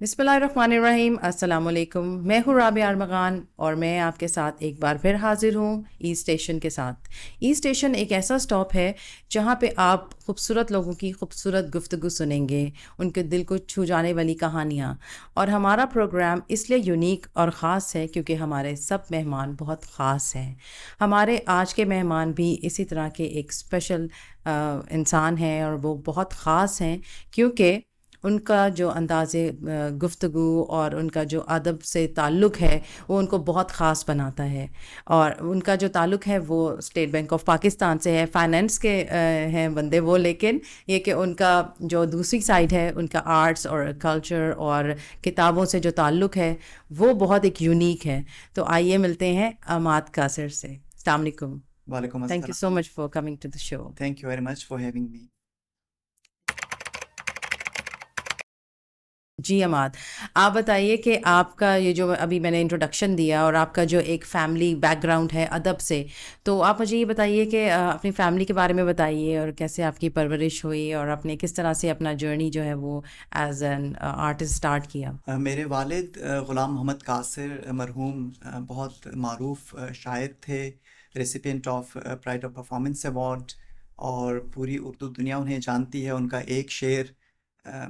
बिस्मिल्लाहिर्रहमानिर्रहीम। अस्सलाम वालेकुम। मैं हूँ राबिया अरमगान और मैं आपके साथ एक बार फिर हाजिर हूँ ई स्टेशन के साथ। ई स्टेशन एक ऐसा स्टॉप है जहाँ पे आप खूबसूरत लोगों की खूबसूरत गुफ्तगू सुनेंगे, उनके दिल को छू जाने वाली कहानियाँ। और हमारा प्रोग्राम इसलिए यूनिक और ख़ास है क्योंकि हमारे सब मेहमान बहुत ख़ास हैं। हमारे आज के मेहमान भी इसी तरह के एक स्पेशल इंसान हैं और वो बहुत ख़ास हैं क्योंकि उनका जो अंदाज़े गुफ्तगू और उनका जो अदब से ताल्लुक़ है वो उनको बहुत ख़ास बनाता है। और उनका जो ताल्लुक़ है वो स्टेट बैंक ऑफ पाकिस्तान से है, फाइनेंस के हैं बंदे वो, लेकिन ये कि उनका जो दूसरी साइड है उनका आर्ट्स और कल्चर और किताबों से जो ताल्लुक़ है वो बहुत एक यूनिक है। तो आइए मिलते हैं अमाद कासिर से। अस्सलाम वालेकुम। वालेकुम थैंक यू अस्सलाम। So much for coming to the show. Thank you very much for having me. जी अमाद, आप बताइए कि आपका ये जो अभी मैंने इंट्रोडक्शन दिया और आपका जो एक फैमिली बैकग्राउंड है अदब से, तो आप मुझे ये बताइए कि अपनी फैमिली के बारे में बताइए और कैसे आपकी परवरिश हुई और आपने किस तरह से अपना जर्नी जो है वो एज एन आर्टिस्ट स्टार्ट किया। मेरे वालिद ग़ुलाम मोहम्मद कासिर मरहूम बहुत मारूफ शायर थे, recipient of pride of performance award, और पूरी उर्दू दुनिया उन्हें जानती है। उनका एक शेर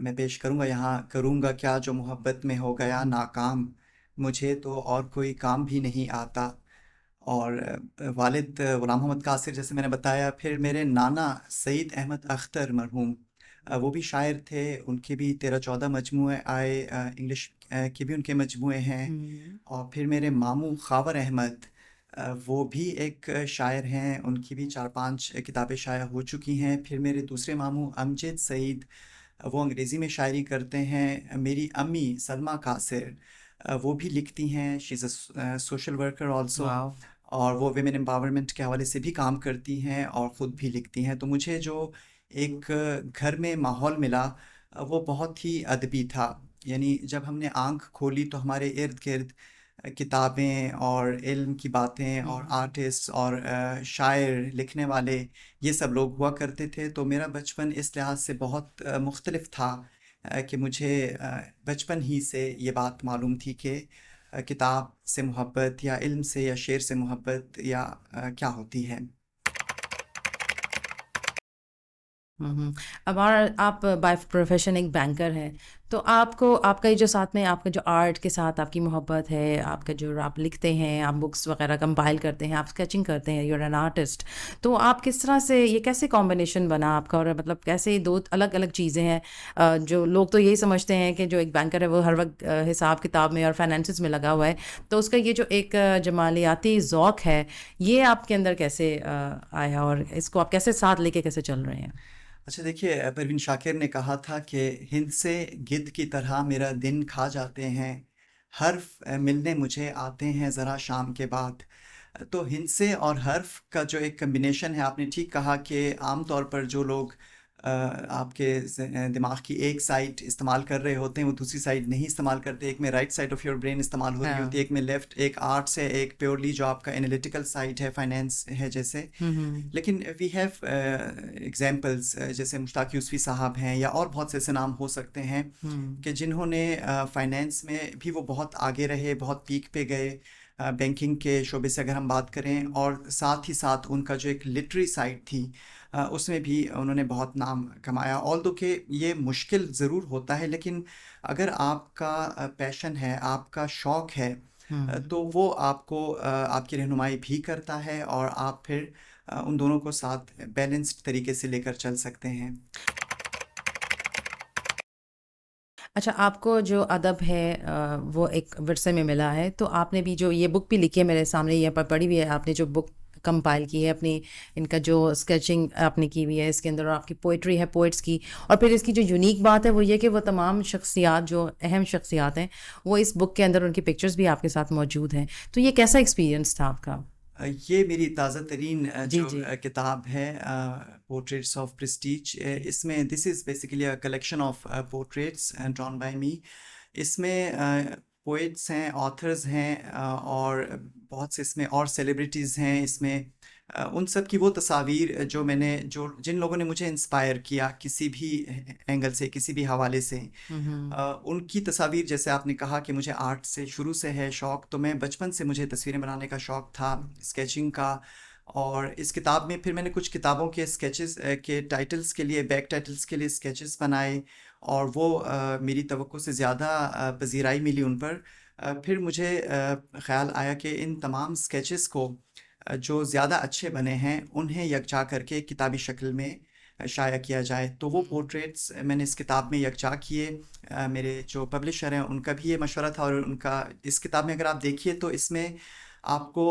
मैं पेश करूँगा यहाँ। करूँगा क्या जो मोहब्बत में हो गया नाकाम, मुझे तो और कोई काम भी नहीं आता। और वालिद ग़ुलाम मोहम्मद कासिर जैसे मैंने बताया। फिर मेरे नाना सईद अहमद अख्तर मरहूम, वो भी शायर थे। उनके भी 13-14 मजमूए आए, इंग्लिश के भी उनके मजमूए हैं। हम्म। और फिर मेरे मामू खावर अहमद, वो भी एक शायर हैं। उनकी भी 4-5 किताबें शाया हो चुकी हैं। फिर मेरे दूसरे मामू अमजद सईद, वो अंग्रेज़ी में शायरी करते हैं। मेरी अम्मी सलमा कासिर, वो भी लिखती हैं। She is a social worker also, वाह। और वो विमेन एम्पावरमेंट के हवाले से भी काम करती हैं और ख़ुद भी लिखती हैं। तो मुझे जो एक घर में माहौल मिला, वो बहुत ही अदबी था। यानी जब हमने आँख खोली तो हमारे इर्द-गिर्द किताबें और इल्म की बातें और हम्म। आर्टिस्ट और शायर, लिखने वाले, ये सब लोग हुआ करते थे। तो मेरा बचपन इस लिहाज से बहुत मुख्तलिफ था कि मुझे बचपन ही से ये बात मालूम थी कि किताब से मोहब्बत या इल्म से या शेर से मोहब्बत या क्या होती है। हम्म। हमारा आप बाय प्रोफेशन एक बैंकर हैं, तो आपको आपका ये जो साथ में आपका जो आर्ट के साथ आपकी मोहब्बत है, आपका जो आप लिखते हैं, आप बुक्स वगैरह कंपाइल करते हैं, आप स्केचिंग करते हैं, यू आर एन आर्टिस्ट। तो आप किस तरह से ये कैसे कॉम्बिनेशन बना आपका, और मतलब कैसे ये दो अलग अलग चीज़ें हैं। जो लोग तो यही समझते हैं कि जो एक बैंकर है वो हर वक्त हिसाब किताब में और फाइनेंसिस में लगा हुआ है, तो उसका ये जो एक जमालियाती ज़ौक़ है ये आपके अंदर कैसे आया और इसको आप कैसे साथ लेके कैसे चल रहे हैं। अच्छा देखिए, परवीन शाकिर ने कहा था कि हिंद से गिद्ध की तरह मेरा दिन खा जाते हैं, हर्फ मिलने मुझे आते हैं ज़रा शाम के बाद। तो हिंद से और हर्फ का जो एक कम्बिनेशन है, आपने ठीक कहा कि आम तौर पर जो लोग आपके दिमाग की एक साइड इस्तेमाल कर रहे होते हैं वो दूसरी साइड नहीं इस्तेमाल करते। एक में right side of your brain इस्तेमाल हो रही होती है, हाँ। एक में लेफ्ट। एक आर्ट्स है, एक प्योरली जो आपका एनालिटिकल साइड है, फाइनेंस है जैसे। हम्म। लेकिन वी हैव एग्जांपल्स, जैसे मुश्ताक यूसुफ़ी साहब हैं, या और बहुत से ऐसे नाम हो सकते हैं हम्म। कि जिन्होंने फाइनेंस में भी वो बहुत आगे रहे, बहुत पीक पे गए। बैंकिंग के शोबे से अगर हम बात करें, और साथ ही साथ उनका जो एक लिटरेरी साइड थी, उसमें भी उन्होंने बहुत नाम कमाया। ऑल्दो कि ये मुश्किल ज़रूर होता है, लेकिन अगर आपका पैशन है, आपका शौक़ है, हम्म। तो वो आपको आपकी रहनुमाई भी करता है, और आप फिर उन दोनों को साथ बैलेंस्ड तरीके से लेकर चल सकते हैं। अच्छा, आपको जो अदब है वो एक विरसे में मिला है, तो आपने भी जो ये बुक भी लिखी है मेरे सामने, ये पढ़ी हुई है आपने जो बुक कंपाइल की है अपनी, इनका जो स्केचिंग आपने की हुई है इसके अंदर, और आपकी पोइट्री है पोइट्स की। और फिर इसकी जो यूनिक बात है वो ये कि वो तमाम शख्सियात जो अहम शख्सियात हैं वो इस बुक के अंदर उनकी पिक्चर्स भी आपके साथ मौजूद हैं। तो ये कैसा एक्सपीरियंस था आपका। ये मेरी ताज़ा तरीन जी जो जी। किताब है, पोर्ट्रेट्स ऑफ प्रेस्टीज। इसमें this is basically a collection of portraits drawn by me. इसमें पोइट्स हैं, ऑथर्स हैं, और बहुत से इसमें और सेलिब्रिटीज़ हैं इसमें। उन सब की वो तस्वीर जो जिन लोगों ने मुझे इंस्पायर किया किसी भी एंगल से, किसी भी हवाले से, हम्म। उनकी तस्वीर, जैसे आपने कहा कि मुझे आर्ट से शुरू से है शौक़, तो मैं बचपन से मुझे तस्वीरें बनाने का शौक़ था, स्केचिंग का। और इस किताब में फिर मैंने कुछ किताबों के स्केचेस के टाइटल्स के लिए, बैक टाइटल्स के लिए स्केचेस बनाए, और वो मेरी तवक्को से ज़्यादा पजीराई मिली उन पर। फिर मुझे ख़्याल आया कि इन तमाम स्केचेस को जो ज़्यादा अच्छे बने हैं उन्हें यकजा करके किताबी शक्ल में शाया किया जाए। तो वो पोर्ट्रेट्स मैंने इस किताब में यकजा किए। मेरे जो पब्लिशर हैं उनका भी ये मशवरा था, और उनका इस किताब में अगर आप देखिए तो इसमें आपको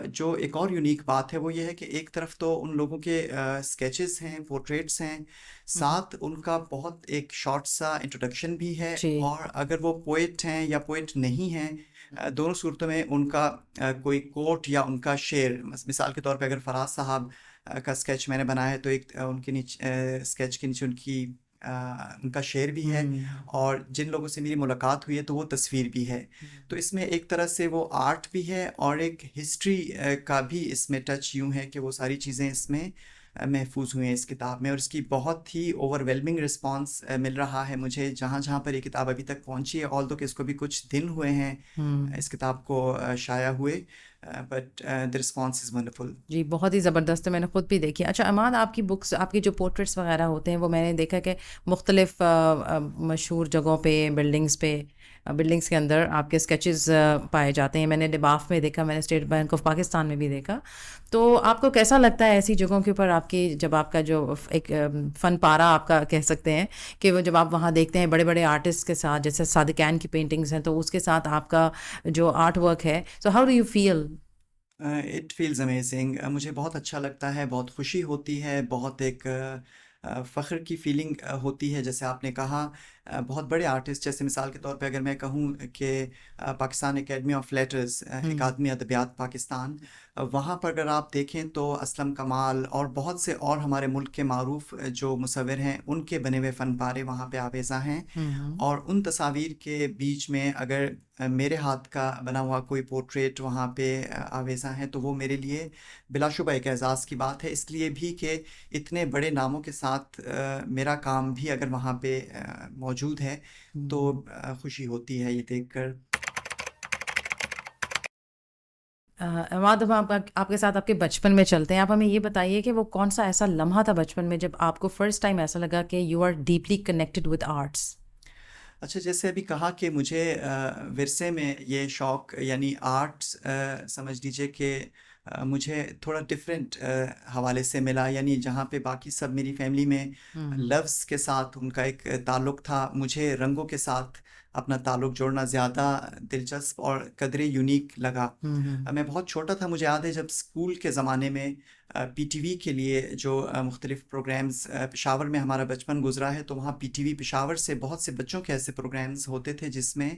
जो एक और यूनिक बात है वो ये है कि एक तरफ तो उन लोगों के स्केचेस हैं, पोर्ट्रेट्स हैं, हम्म। साथ उनका बहुत एक शॉर्ट सा इंट्रोडक्शन भी है। जी। और अगर वो पोएट हैं या पोएट नहीं हैं, दोनों सूरतों में उनका कोई कोट या उनका शेर, मिसाल के तौर पे अगर फराज साहब का स्केच मैंने बनाया है तो एक उनके नीचे स्केच के नीचे उनका शेर भी है, हम्म। और जिन लोगों से मेरी मुलाकात हुई है तो वो तस्वीर भी है। तो इसमें एक तरह से वो आर्ट भी है और एक हिस्ट्री का भी इसमें टच यूँ है कि वो सारी चीज़ें इसमें महफूज हुए हैं इस किताब में। और इसकी बहुत ही ओवरवेलमिंग रिस्पांस मिल रहा है मुझे जहाँ जहाँ पर ये किताब अभी तक पहुँची है, ऑल दो कि इसको भी कुछ दिन हुए हैं हम्म। इस किताब को शाया हुए, but the response is wonderful. जी, बहुत ही ज़बरदस्त है, मैंने ख़ुद भी देखी। अच्छा अमान, आपकी बुक्स, आपकी जो पोर्ट्रेट्स वग़ैरह होते हैं वो मैंने देखा कि मुख्तलिफ़ मशहूर जगहों पे, बिल्डिंग्स के अंदर आपके स्केचेस पाए जाते हैं। मैंने लिबाफ में देखा, मैंने स्टेट बैंक ऑफ पाकिस्तान में भी देखा। तो आपको कैसा लगता है ऐसी जगहों के ऊपर आपकी, जब आपका जो एक फ़न पारा आपका कह सकते हैं कि वो जब आप वहाँ देखते हैं बड़े बड़े आर्टिस्ट के साथ, जैसे सादिक़ैन की पेंटिंग्स हैं, तो उसके साथ आपका जो आर्ट वर्क है, so how do you feel? It feels amazing. मुझे बहुत अच्छा लगता है, बहुत खुशी होती है, बहुत एक फ़ख्र की फीलिंग होती है। जैसे आपने कहा बहुत बड़े आर्टिस्ट, जैसे मिसाल के तौर पे अगर मैं कहूँ कि पाकिस्तान एकेडमी ऑफ लेटर्स, हुँ। अकादमी अदबियात पाकिस्तान, वहाँ पर अगर आप देखें तो असलम कमाल और बहुत से और हमारे मुल्क के मारूफ जो मुसव्विर हैं उनके बने हुए फ़न पारे वहाँ पे आवेज़ा हैं। हुँ, हुँ। और उन तस्वीर के बीच में अगर मेरे हाथ का बना हुआ कोई पोर्ट्रेट वहाँ पे आवेज़ा है तो वो मेरे लिए बिलाशुबा एक एज़ाज़ की बात है, इसलिए भी कि इतने बड़े नामों के साथ मेरा काम भी अगर वहाँ पे मौजूद है तो हुँ। खुशी होती है ये देखकर। इमाद, हम आपके साथ आपके बचपन में चलते हैं। आप हमें ये बताइए कि वो कौन-सा ऐसा लम्हा था बचपन में जब आपको फर्स्ट टाइम ऐसा लगा कि you are deeply connected with arts? अच्छा, जैसे अभी कहा कि मुझे विरसे में ये शौक़ यानी आर्ट्स, समझ लीजिए कि मुझे थोड़ा डिफरेंट हवाले से मिला, यानी जहाँ पे बाकी सब मेरी फैमिली में हुँ। लफ्ज़ के साथ उनका एक ताल्लुक़ था, मुझे रंगों के साथ अपना ताल्लुक़ जोड़ना ज़्यादा दिलचस्प और कदरे यूनिक लगा। हुँ, हुँ। मैं बहुत छोटा था, मुझे याद है जब स्कूल के ज़माने में पीटीवी के लिए जो मुख्तलिफ़ प्रोग्राम्स, पेशावर में हमारा बचपन गुज़रा है तो वहाँ पीटीवी पेशावर से बहुत से बच्चों के ऐसे प्रोग्राम्स होते थे जिसमें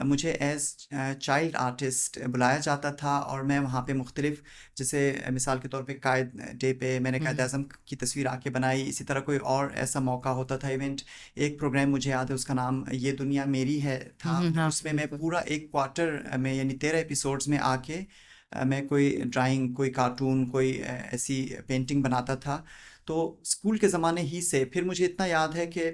मुझे एज़ चाइल्ड आर्टिस्ट बुलाया जाता था, और मैं वहाँ पे मुख्तलिफ़, जैसे मिसाल के तौर पे कायद डे पे मैंने कायद हुँ। आज़म की तस्वीर आके बनाई। इसी तरह कोई और ऐसा मौका होता था इवेंट, एक प्रोग्राम मुझे याद है उसका नाम ये दुनिया मेरी है हुँ, था, हुँ। हाँ, उसमें मैं बिल्कुल। पूरा एक क्वार्टर में यानी 13 एपिसोड्स में आके मैं कोई ड्राइंग, कोई कार्टून, कोई ऐसी पेंटिंग बनाता था। तो स्कूल के ज़माने ही से फिर मुझे इतना याद है कि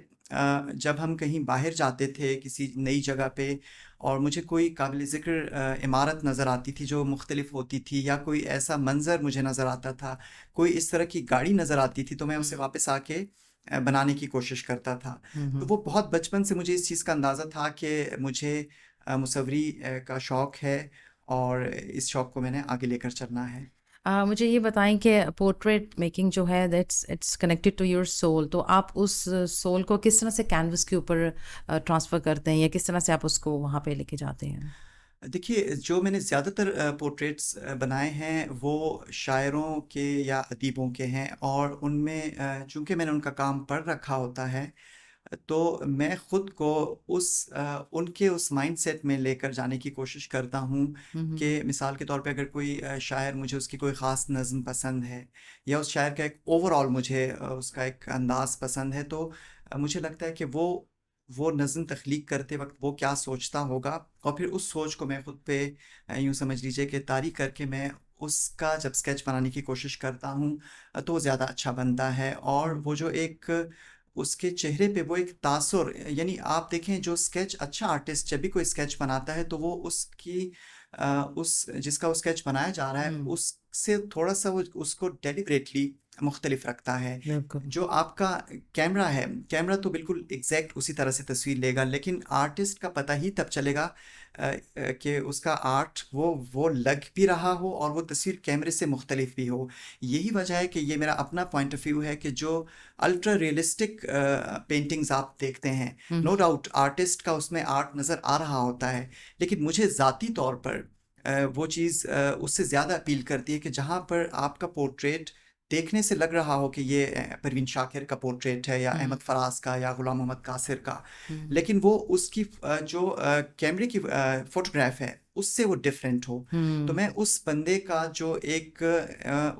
जब हम कहीं बाहर जाते थे किसी नई जगह पे और मुझे कोई काबिल ज़िक्र इमारत नज़र आती थी जो मुख्तलिफ़ होती थी, या कोई ऐसा मंज़र मुझे नज़र आता था, कोई इस तरह की गाड़ी नज़र आती थी, तो मैं उसे हुँ। वापस आके बनाने की कोशिश करता था। हुँ, तो हुँ। वो बहुत बचपन से मुझे इस चीज़ का अंदाज़ा था कि मुझे मुसव्वरी का शौक़ है, और इस शौक़ को मैंने आगे लेकर चलना है। मुझे ये बताएँ कि पोर्ट्रेट मेकिंग जो है that's it's connected to your soul, तो आप उस सोल को किस तरह से कैनवस के ऊपर ट्रांसफ़र करते हैं, या किस तरह से आप उसको वहाँ पे लेके जाते हैं? देखिए, जो मैंने ज़्यादातर पोर्ट्रेट्स बनाए हैं वो शायरों के या अदीबों के हैं, और उनमें चूँकि मैंने उनका काम पढ़ रखा होता है, तो मैं ख़ुद को उनके उस माइंडसेट में लेकर जाने की कोशिश करता हूँ हुँ, कि हुँ। मिसाल के तौर पे अगर कोई शायर, मुझे उसकी कोई ख़ास नज़्म पसंद है, या उस शायर का एक ओवरऑल मुझे उसका एक अंदाज़ पसंद है, तो मुझे लगता है कि वो नज़्म तख्लीक करते वक़्त वो क्या सोचता होगा, और फिर उस सोच को मैं ख़ुद पे यूँ समझ लीजिए कि तारी करके मैं उसका जब स्केच बनाने की कोशिश करता हूँ तो वो ज़्यादा अच्छा बनता है। और वो जो एक उसके चेहरे पे वो एक तासुर, यानी आप देखें जो स्केच अच्छा आर्टिस्ट जब भी कोई स्केच बनाता है तो वो उसकी उस जिसका वो स्केच बनाया जा रहा है हम्म, उससे थोड़ा सा वो उसको डेलिबरेटली मुख्तलिफ रखता है। बिल्कुल। जो आपका कैमरा है, कैमरा तो बिल्कुल एग्जैक्ट उसी तरह से तस्वीर लेगा, लेकिन आर्टिस्ट का पता ही तब चलेगा कि उसका आर्ट वो लग भी रहा हो और वो तस्वीर कैमरे से मुख्तलिफ भी हो। यही वजह है कि ये मेरा अपना पॉइंट ऑफ व्यू है कि जो अल्ट्रा रियलिस्टिक पेंटिंग्स आप देखते हैं, नो डाउट आर्टिस्ट का उसमें आर्ट नज़र आ रहा होता है, लेकिन मुझे ज़ाती तौर पर वो चीज़ उससे ज़्यादा अपील करती है कि जहाँ पर आपका पोर्ट्रेट देखने से लग रहा हो कि ये परवीन शाकिर का पोर्ट्रेट है या अहमद फराज का या गुलाम मोहम्मद कासिर का, लेकिन वो उसकी जो कैमरे की फोटोग्राफ है उससे वो डिफरेंट हो। तो मैं उस बंदे का जो एक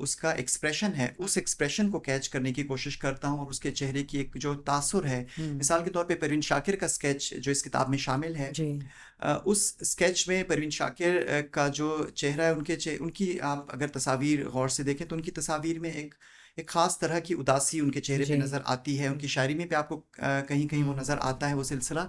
उसका एक्सप्रेशन है, उस एक्सप्रेशन को कैच करने की कोशिश करता हूँ, और उसके चेहरे की एक जो तासुर है, मिसाल के तौर पे परवीन शाकिर का स्केच जो इस किताब में शामिल है, जी। उस स्केच में परवीन शाकिर का जो चेहरा है, उनकी आप अगर तस्वीर गौर से देखें तो उनकी तस्वीर में एक ख़ास तरह की उदासी उनके चेहरे पे जी। नज़र आती है। उनकी शायरी में भी आपको कहीं कहीं वो नज़र आता है वो सिलसिला।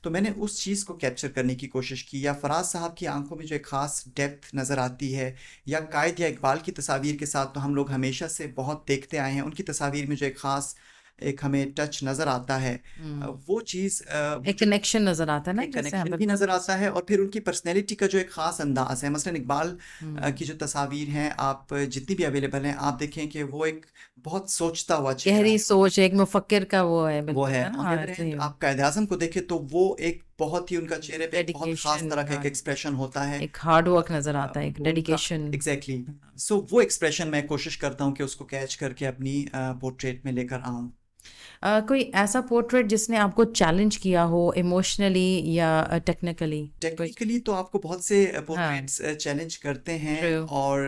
तो मैंने उस चीज़ को कैप्चर करने की कोशिश की। या फराज साहब की आंखों में जो एक ख़ास डेप्थ नज़र आती है, या कायद या इकबाल की तस्वीर के साथ तो हम लोग हमेशा से बहुत देखते आए हैं, उनकी तस्वीर में जो एक ख़ास एक हमें टच नज़र आता है, वो चीज़ एक कनेक्शन नजर आता है ना, एक जैसे हाँ, कनेक्शन भी बिल्कुल। नज़र आता है। और फिर उनकी पर्सनैलिटी का जो एक ख़ास अंदाज़ है, मसलन इकबाल की जो तस्वीर हैं आप जितनी भी अवेलेबल हैं, आप देखें कि वो एक बहुत सोचता हुआ चेहरा गहरी है, सोच, एक मुफक्किर का वो है, वो बिल्कुल है। है ना, ऑन द हाँ, अदर ऐसे हैंड ही आप कायद आज़म को देखें तो वो एक बहुत ही उनका चेहरे पे एक बहुत ख़ास डेडिकेशन, तरह का हाँ, एक एक्सप्रेशन होता है। एक हार्ड वर्क नजर आता है, एक वो उनका डेडिकेशन। एग्जैक्टली सो वो एक्सप्रेशन मैं कोशिश करता हूँ कि उसको कैच करके अपनी पोर्ट्रेट में लेकर आऊँ। कोई ऐसा पोर्ट्रेट जिसने आपको चैलेंज किया हो इमोशनली या टेक्निकली? कोई? टेक्निकली तो आपको बहुत से हाँ, पोर्ट्रेट्स चैलेंज करते हैं, ट्रू। और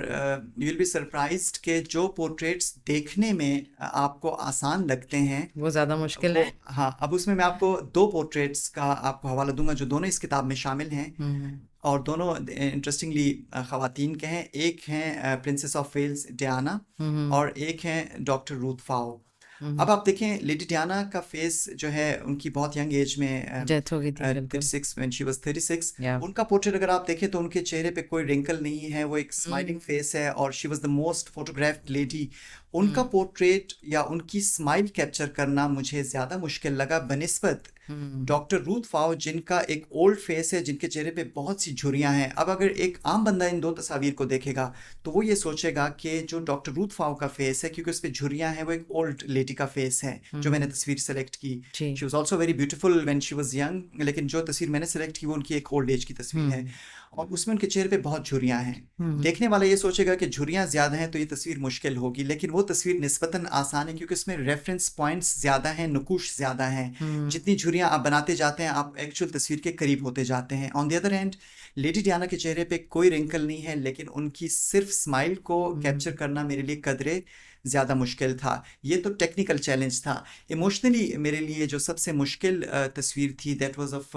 यू विल बी सरप्राइज्ड कि जो पोर्ट्रेट्स देखने में आपको आसान लगते हैं वो ज्यादा मुश्किल वो, है। हाँ, अब उसमें मैं आपको दो पोर्ट्रेट्स का आपको हवाला दूंगा जो दोनों इस किताब में शामिल हैं, हम्म। और दोनों इंटरेस्टिंगली ख़वातीन के हैं। एक हैं प्रिंसेस ऑफ वेल्स डियाना, हम्म। और एक हैं डॉक्टर रूथ फाओ। हम्म। अब आप देखें लेडी डियाना का फेस जो है, उनकी बहुत यंग एज में डेथ हो गई थी, बिल्कुल। 36 व्हेन शी वाज 36, या। उनका पोर्ट्रेट अगर आप देखें तो उनके चेहरे पे कोई रिंकल नहीं है, वो एक स्माइलिंग फेस है, और she was the most photographed lady. उनका पोर्ट्रेट या उनकी स्माइल कैप्चर करना मुझे ज़्यादा मुश्किल लगा बनिस्बत डॉक्टर रूथ फाओ, जिनका एक ओल्ड फेस है, जिनके चेहरे पे बहुत सी झुर्रियाँ हैं। अब अगर एक आम बंदा इन दो तस्वीर को देखेगा तो वो ये सोचेगा कि जो डॉक्टर रूथ फाओ का फेस है, क्योंकि उस पर झुर्रियाँ हैं, वो एक ओल्ड लेडी का फेस है जो मैंने तस्वीर सेलेक्ट की। जी। She was also very beautiful when she was young, लेकिन जो तस्वीर मैंने सेलेक्ट की वो उनकी एक ओल्ड एज की तस्वीर है, और उसमें उनके चेहरे पे बहुत झुर्रियाँ हैं। देखने वाला ये सोचेगा कि झुर्रियाँ ज़्यादा हैं तो ये तस्वीर मुश्किल होगी, लेकिन वो तस्वीर निस्बतन आसान है क्योंकि उसमें रेफरेंस पॉइंट्स ज़्यादा हैं, नकूश ज़्यादा हैं। जितनी झुर्रियाँ आप बनाते जाते हैं आप एक्चुअल तस्वीर के करीब होते जाते हैं। On the other hand lady Diana के चेहरे पे कोई रिंकल नहीं है, लेकिन उनकी सिर्फ स्माइल को कैप्चर करना मेरे लिए कदरे ज़्यादा मुश्किल था। ये तो टेक्निकल चैलेंज था। इमोशनली मेरे लिए जो सबसे मुश्किल तस्वीर थी, that was of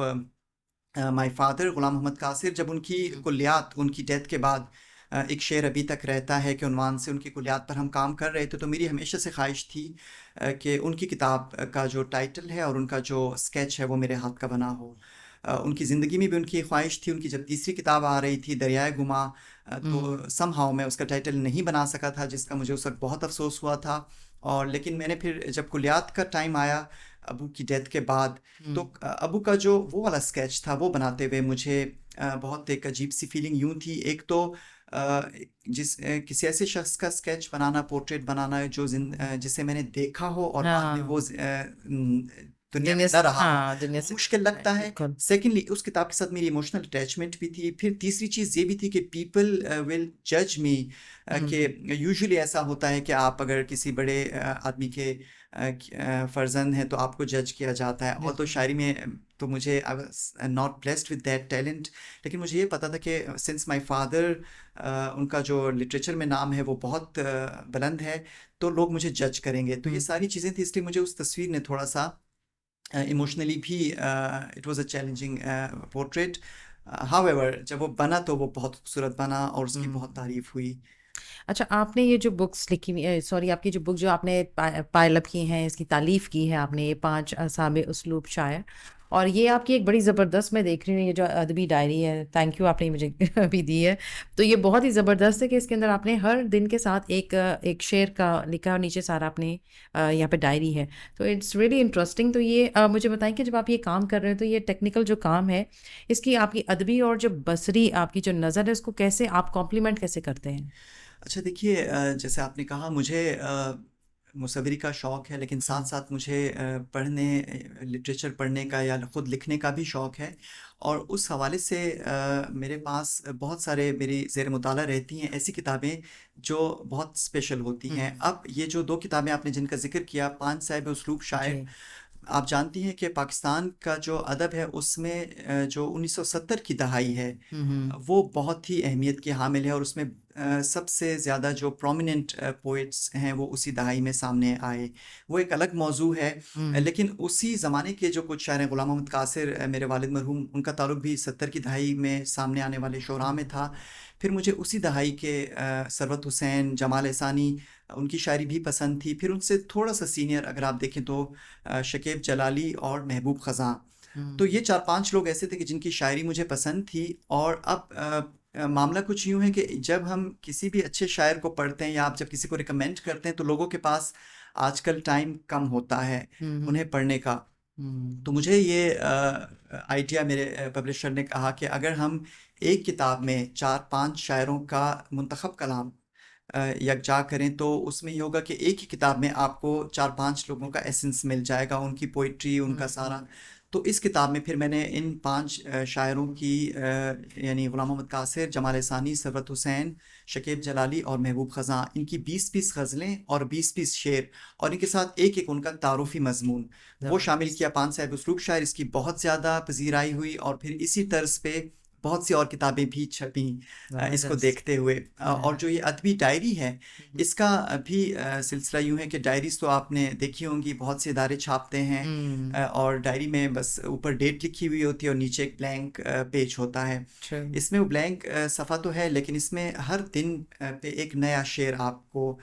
my father Ghulam Mohammad Qasir. जब उनकी कुल्लियात, उनकी डेथ के बाद एक शेर अभी तक रहता है कि उन्वान से उनकी कुल्लियात पर हम काम कर रहे थे, तो मेरी हमेशा से ख्वाहिश थी कि उनकी किताब का जो टाइटल है और उनका जो स्केच है वो मेरे हाथ का बना हो। उनकी ज़िंदगी में भी उनकी ख्वाहिश थी। उनकी जब तीसरी किताब आ रही थी दरियाए गुमा, तो समहाउ मैं उसका टाइटल नहीं बना सका था, जिसका मुझे उस वक्त बहुत अफसोस हुआ था। और लेकिन मैंने फिर जब कुलियात का टाइम आया अबू की डेथ के बाद, तो अबू का जो वो वाला स्केच था वो बनाते हुए मुझे बहुत एक अजीब सी फीलिंग यूँ थी। एक तो किसी ऐसे शख्स का स्केच बनाना, पोर्ट्रेट बनाना जो जिसे मैंने देखा हो और बाद में वो दुनिया में न रहा हो, दुनिया वो से मुश्किल लगता है। बिल्कुल। सेकेंडली उस किताब के साथ मेरी इमोशनल अटैचमेंट भी थी। फिर तीसरी चीज़ ये भी थी कि पीपल विल जज मी, कि यूजुअली ऐसा होता है कि आप अगर किसी बड़े आदमी के फर्जंद हैं तो आपको जज किया जाता है। और तो शायरी में तो मुझे I was not blessed with that talent, लेकिन मुझे ये पता था कि सिंस माय फादर, उनका जो लिटरेचर में नाम है वो बहुत बुलंद है, तो लोग मुझे जज करेंगे। तो ये सारी चीज़ें थी, इसलिए मुझे उस तस्वीर ने थोड़ा सा इमोशनली भी it was a challenging portrait. However जब वो बना तो वो बहुत खूबसूरत बना और उसकी बहुत तारीफ हुई। अच्छा, आपने ये जो बुक्स लिखी हुई, सॉरी, आपकी जो बुक जो आपने पायलब की हैं, इसकी तारीफ़ की है आपने, ये 5 असाबे उसलूब शायर, और ये आपकी एक बड़ी ज़बरदस्त, मैं देख रही हूँ ये जो अदबी डायरी है, थैंक यू आपने मुझे अभी दी है। तो ये बहुत ही ज़बरदस्त है कि इसके अंदर आपने हर दिन के साथ एक शेर का लिखा और नीचे सारा अपने यहाँ पे डायरी है। तो इट्स रियली इंटरेस्टिंग। तो ये मुझे बताएं कि जब आप ये काम कर रहे हो तो ये टेक्निकल जो काम है, इसकी आपकी अदबी और जो बसरी आपकी जो नज़र है, उसको कैसे आप कॉम्प्लीमेंट कैसे करते हैं? अच्छा देखिए, जैसे आपने कहा मुझे मुसव्विरी का शौक़ है, लेकिन साथ हुँ। साथ मुझे लिटरेचर पढ़ने का या ख़ुद लिखने का भी शौक़ है। और उस हवाले से मेरे पास बहुत सारे मेरी ज़ेर मुताला रहती हैं ऐसी किताबें जो बहुत स्पेशल होती हुँ। हैं। अब ये जो 2 किताबें आपने जिनका ज़िक्र किया, पांच साहिब उस्लूब शायर, जी। आप जानती हैं कि पाकिस्तान का जो अदब है उसमें जो 1970 की दहाई है, हुँ, हुँ। वो बहुत ही अहमियत की हामिल है और उसमें सबसे ज़्यादा जो प्रोमिनेंट पोइट्स हैं वो उसी दहाई में सामने आए। वो एक अलग मौजू है। हुँ। लेकिन उसी ज़माने के जो कुछ शायर हैं, ग़ुलाम मोहम्मद कासिर, मेरे वालिद मरहूम, उनका ताल्लुक भी 70 की दहाई में सामने आने वाले शुअरा में था। फिर मुझे उसी दहाई के सरवत हुसैन, जमाल एहसानी, उनकी शायरी भी पसंद थी। फिर उनसे थोड़ा-सा सीनियर अगर आप देखें तो शकीब जलाली और महबूब ख़ज़ां। तो हुँ। ये 4-5 लोग ऐसे थे कि जिनकी शायरी मुझे पसंद थी। और अब मामला कुछ यूँ है कि जब हम किसी भी अच्छे शायर को पढ़ते हैं या आप जब किसी को रिकमेंड करते हैं तो लोगों के पास आजकल टाइम कम होता है हुँ, हुँ। उन्हें पढ़ने का। हुँ। तो मुझे ये आइडिया मेरे पब्लिशर ने कहा कि अगर हम एक किताब में 4-5 शायरों का मुंतखब कलाम यकजा करें तो उसमें ये होगा कि एक ही किताब में आपको 4-5 लोगों का एसेंस मिल जाएगा, उनकी पोइट्री, हुँ, उनका हुँ। सारा। तो इस किताब में फिर मैंने इन 5 शायरों की यानी ग़ुलाम मोहम्मद कासिर, जमाल एहसानी, सरवत हुसैन, शकीब जलाली और महबूब ख़ज़ां, इनकी 20-20 ग़ज़लें और 20-20 शेर और इनके साथ एक-एक उनका तारुफ़ी मज़मून वो शामिल ज़बरदस्त। किया। पांच साहिब उस्लूब शायर, इसकी बहुत ज़्यादा पज़ीराई हुई और फिर इसी तर्ज़ पे बहुत सी और किताबें भी छपीं इसको ज़बरदस्त। देखते हुए। और हाँ। जो ये अदबी डायरी है, हुँ, हुँ। इसका भी सिलसिला यूँ है कि डायरीज़ तो आपने देखी होंगी, बहुत से इदारे छापते हैं। हुँ। और डायरी में बस ऊपर डेट लिखी हुई होती है और नीचे एक ब्लैंक पेज होता है। ट्रू। इसमें वो ब्लैंक सफ़ा तो है, लेकिन इसमें हर दिन पे एक नया शेर आपको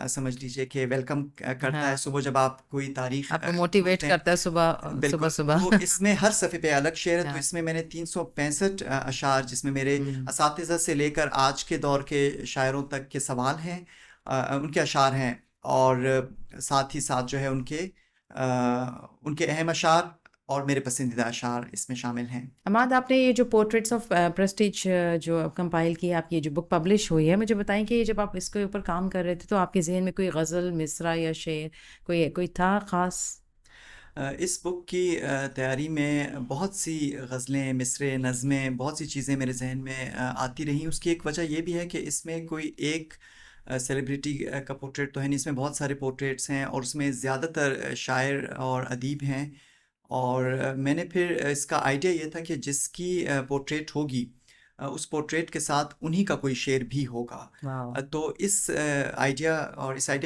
समझ लीजिए कि वेलकम करता है। हाँ, सुबह जब आप कोई तारीख़ आपको मोटिवेट खोलते हैं, करता है सुबह, बिल्कुल, सुबह-सुबह। तो इसमें हर सफ़े पे अलग शेर है। तो हाँ। इसमें मैंने 365 अशार, जिसमें मेरे हुँ। असातिज़ा से लेकर आज के दौर के शायरों तक के सवाल हैं, उनके अशार हैं। और साथ ही साथ जो है उनके अहम अशार और मेरे पसंदीदा अशार इसमें शामिल हैं। अमाद, आपने ये जो पोर्ट्रेट्स ऑफ प्रेस्टीज जो कंपाइल की है, आपकी ये जो बुक पब्लिश हुई है, मुझे बताएं कि जब आप इसके ऊपर काम कर रहे थे तो आपके ज़हन में कोई गज़ल, मिसरा या शेर कोई कोई था ख़ास? इस बुक की तैयारी में बहुत सी गज़लें, मिसरे, नज़में, बहुत सी चीज़ें मेरे ज़हन में आती रहीं। उसकी एक वजह ये भी है कि इसमें कोई एक सेलिब्रिटी का पोर्ट्रेट तो है नहीं, इसमें बहुत सारे पोर्ट्रेट्स हैं और उसमें ज़्यादातर शायर और अदीब हैं। और मैंने फिर इसका आइडिया ये था कि जिसकी पोर्ट्रेट होगी, उस पोर्ट्रेट के साथ उन्हीं का कोई शेर भी होगा। वाओ! तो इस आइडिया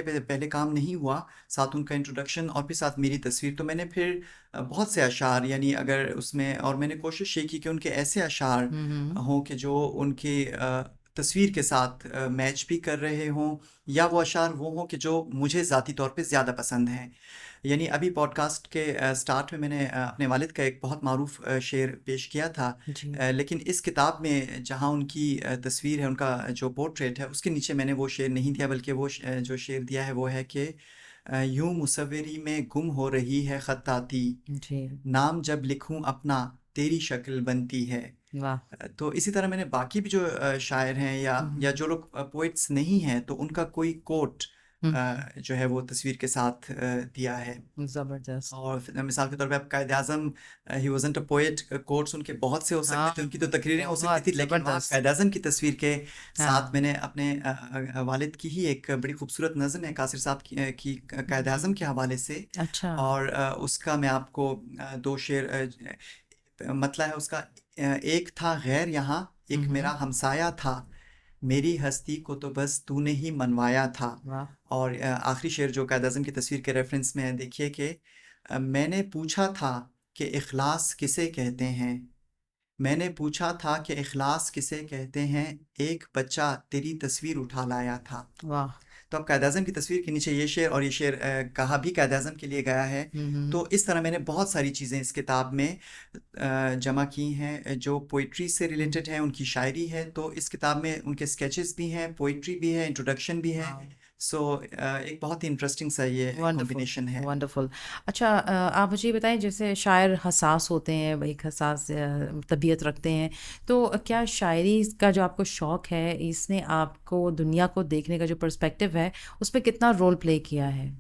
पे पहले काम नहीं हुआ, साथ उनका इंट्रोडक्शन और फिर साथ मेरी तस्वीर। तो मैंने फिर बहुत से अशार, यानी अगर उसमें, और मैंने कोशिश ये की कि उनके ऐसे अशार हुँ, हुँ। हों कि जो उनके तस्वीर के साथ मैच भी कर रहे हों, या वो अशार वो हों कि जो मुझे ज़ाती तौर पे ज़्यादा पसंद हैं। यानी अभी पॉडकास्ट के स्टार्ट में मैंने अपने वालिद का एक बहुत मारूफ शेर पेश किया था। जी। लेकिन इस किताब में जहाँ उनकी तस्वीर है, उनका जो पोर्ट्रेट है, उसके नीचे मैंने वो शेर नहीं दिया, बल्कि वो जो शेर दिया है वो है कि यूं मुसव्विरी में गुम हो रही है खत्ताती, जी। नाम जब लिखूं अपना तेरी शक्ल बनती है। वाह! तो इसी तरह मैंने बाकी भी जो शायर हैं हुँ, या हुँ। जो लोग पोइट्स नहीं हैं, तो उनका कोई कोट हुँ, जो है वो तस्वीर के साथ दिया है। ज़बरदस्त। और मिसाल के तौर पे आप कायद-ए-आज़म, ही वाज़न्ट अ पोएट, कोट्स उनके बहुत से हो सकते हाँ, थे, उनकी तो तकरीरें हो सकती बहुत थी, लेकिन वहाँ ज़बरदस्त। कायद-ए-आज़म की तस्वीर के साथ हाँ। मैंने अपने वालिद की ही एक बड़ी खूबसूरत नज़्म है कासिर साहब की कायद-ए-आज़म के हवाले से। अच्छा। और उसका मैं आपको 2 शेर मतला है उसका। एक था गैर यहाँ, हुँ, एक मेरा हुँ। हमसाया था, मेरी हस्ती को तो बस तूने ही मनवाया था। वाह! और आखिरी शेर जो कायद-ए-आज़म की तस्वीर के रेफरेंस में है, देखिए कि मैंने पूछा था कि इखलास किसे कहते हैं, मैंने पूछा था कि इखलास किसे कहते हैं, एक बच्चा तेरी तस्वीर उठा लाया था। वाह। तो अब कायद आज़म की तस्वीर के नीचे ये शेर, और ये शेर कहा भी कायद आज़म के लिए गया है। हम्म। तो इस तरह मैंने बहुत सारी चीज़ें इस किताब में जमा की हैं जो पोइट्री से रिलेटेड हैं, उनकी शायरी है। तो इस किताब में उनके स्केचेस भी हैं, पोइट्री भी है, इंट्रोडक्शन भी है। सो एक बहुत ही इंटरेस्टिंग सा ये वंडरफुल कॉम्बिनेशन है। वंडरफुल। अच्छा, आप मुझे ये बताएं, जैसे शायर हसास होते हैं, एक हसास तबीयत रखते हैं, तो क्या शायरी का जो आपको शौक़ है, इसने आपको दुनिया को देखने का जो पर्सपेक्टिव है उस पर कितना रोल प्ले किया है?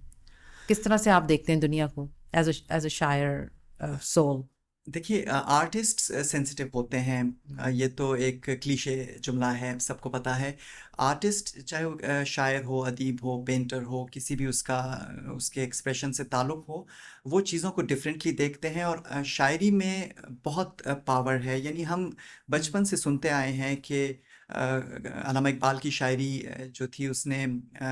किस तरह से आप देखते हैं दुनिया को एज अ शायर सोल? देखिए, आर्टिस्ट सेंसिटिव होते हैं। ये तो एक क्लीशे जुमला है, सबको पता है। आर्टिस्ट चाहे वो शायर हो, अदीब हो, पेंटर हो, किसी भी उसका उसके एक्सप्रेशन से ताल्लुक़ हो, वो चीज़ों को डिफरेंटली देखते हैं। और शायरी में बहुत पावर है। यानी हम बचपन से सुनते आए हैं कि अल्लामा इकबाल की शायरी जो थी, उसने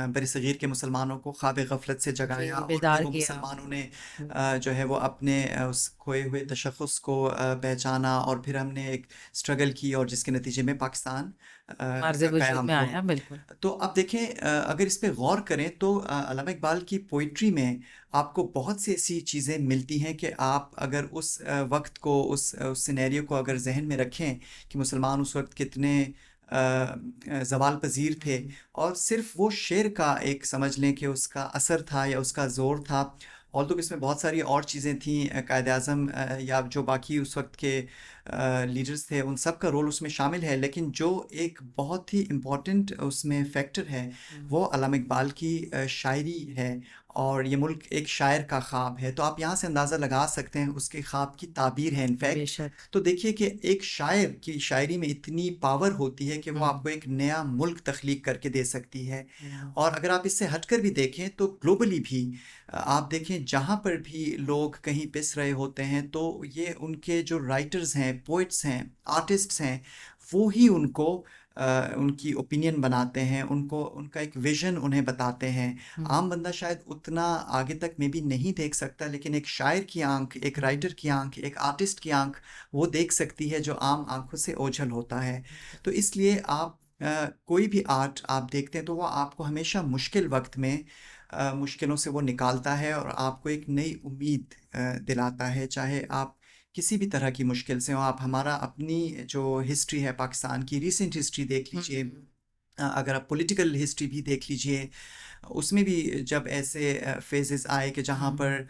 बरसग़ीर के मुसलमानों को ख्वाब गफलत से जगाया, और फिर बेदार वो किया। मुसलमानों ने जो है वो अपने उस खोए हुए तशख़्ख़ुस को पहचाना, और फिर हमने एक स्ट्रगल की, और जिसके नतीजे में पाकिस्तान अर्ज़ का वजूद क़याम में हुआ। आया, बिल्कुल। तो अब देखें, अगर इस पे गौर करें तो अल्लामा इकबाल की पोइट्री में आपको बहुत सी ऐसी चीज़ें मिलती हैं कि आप अगर उस वक्त को, उस सिनेरियो को अगर जहन में रखें कि मुसलमान उस वक्त कितने ज़वाल पज़ीर थे, और सिर्फ वो शेर का एक समझ लें कि उसका असर था या उसका ज़ोर था। और तो इसमें बहुत सारी और चीज़ें थीं, कायद आज़म या जो बाकी उस वक्त के लीडर्स थे, उन सब का रोल उसमें शामिल है। लेकिन जो एक बहुत ही इम्पॉर्टेंट उसमें फैक्टर है, वो अल्लामा इकबाल की शायरी है। और ये मुल्क एक शायर का ख्वाब है। तो आप यहाँ से अंदाज़ा लगा सकते हैं उसके ख्वाब की ताबीर है इनफैक्ट। बेशक। तो देखिए कि एक शायर की शायरी में इतनी पावर होती है कि वो आपको एक नया मुल्क तख्लीक करके दे सकती है। और अगर आप इससे हटकर भी देखें तो ग्लोबली भी आप देखें, जहाँ पर भी लोग कहीं पिस रहे होते हैं, तो ये उनके जो राइटर्स हैं, पोइट्स हैं, आर्टिस्ट्स हैं, वो ही उनको उनकी ओपिनियन बनाते हैं, उनको उनका एक विज़न उन्हें बताते हैं। आम बंदा शायद उतना आगे तक में भी नहीं देख सकता, लेकिन एक शायर की आंख, एक राइटर की आंख, एक आर्टिस्ट की आंख वो देख सकती है, जो आम आंखों से ओझल होता है। तो इसलिए आप कोई भी आर्ट आप देखते हैं तो वो आपको हमेशा मुश्किल वक्त में मुश्किलों से वो निकालता है, और आपको एक नई उम्मीद दिलाता है। चाहे आप किसी भी तरह की मुश्किल से हो। आप हमारा अपनी जो हिस्ट्री है पाकिस्तान की, रीसेंट हिस्ट्री देख लीजिए, अगर आप पॉलिटिकल हिस्ट्री भी देख लीजिए, उसमें भी जब ऐसे फेजेस आए कि जहाँ पर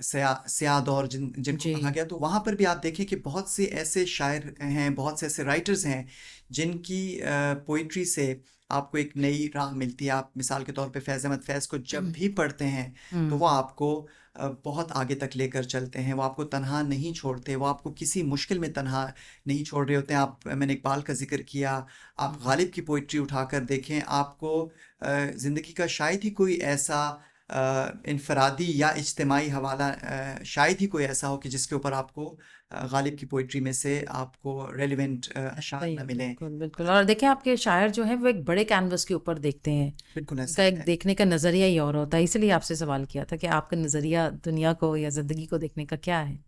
स्याह दौर जिनको कहा गया, तो वहाँ पर भी आप देखें कि बहुत से ऐसे शायर हैं, बहुत से ऐसे राइटर्स हैं जिनकी पोइट्री से आपको एक नई राह मिलती है। आप मिसाल के तौर पे फैज़ अहमद फैज़ को जब भी पढ़ते हैं तो वो आपको बहुत आगे तक लेकर चलते हैं। वो आपको तन्हा नहीं छोड़ते, वो आपको किसी मुश्किल में तन्हा नहीं छोड़ रहे होते हैं। मैंने इकबाल का जिक्र किया, आप गालिब की पोइट्री उठाकर देखें, आपको ज़िंदगी का शायद ही कोई ऐसा इनफरादी या इज्तिमाई हवाला शायद ही कोई ऐसा हो कि जिसके ऊपर आपको गालिब की पोइट्री में से आपको रेलिवेंट अशार न मिलें। बिल्कुल बिल्कुल। और देखिए, आपके शायर जो हैं वो एक बड़े कैनवस के ऊपर देखते हैं। बिल्कुल ऐसा उनका एक है। देखने का नज़रिया ही और होता है। इसलिए आपसे सवाल किया था कि आपका नज़रिया दुनिया को या ज़िंदगी को देखने का क्या है?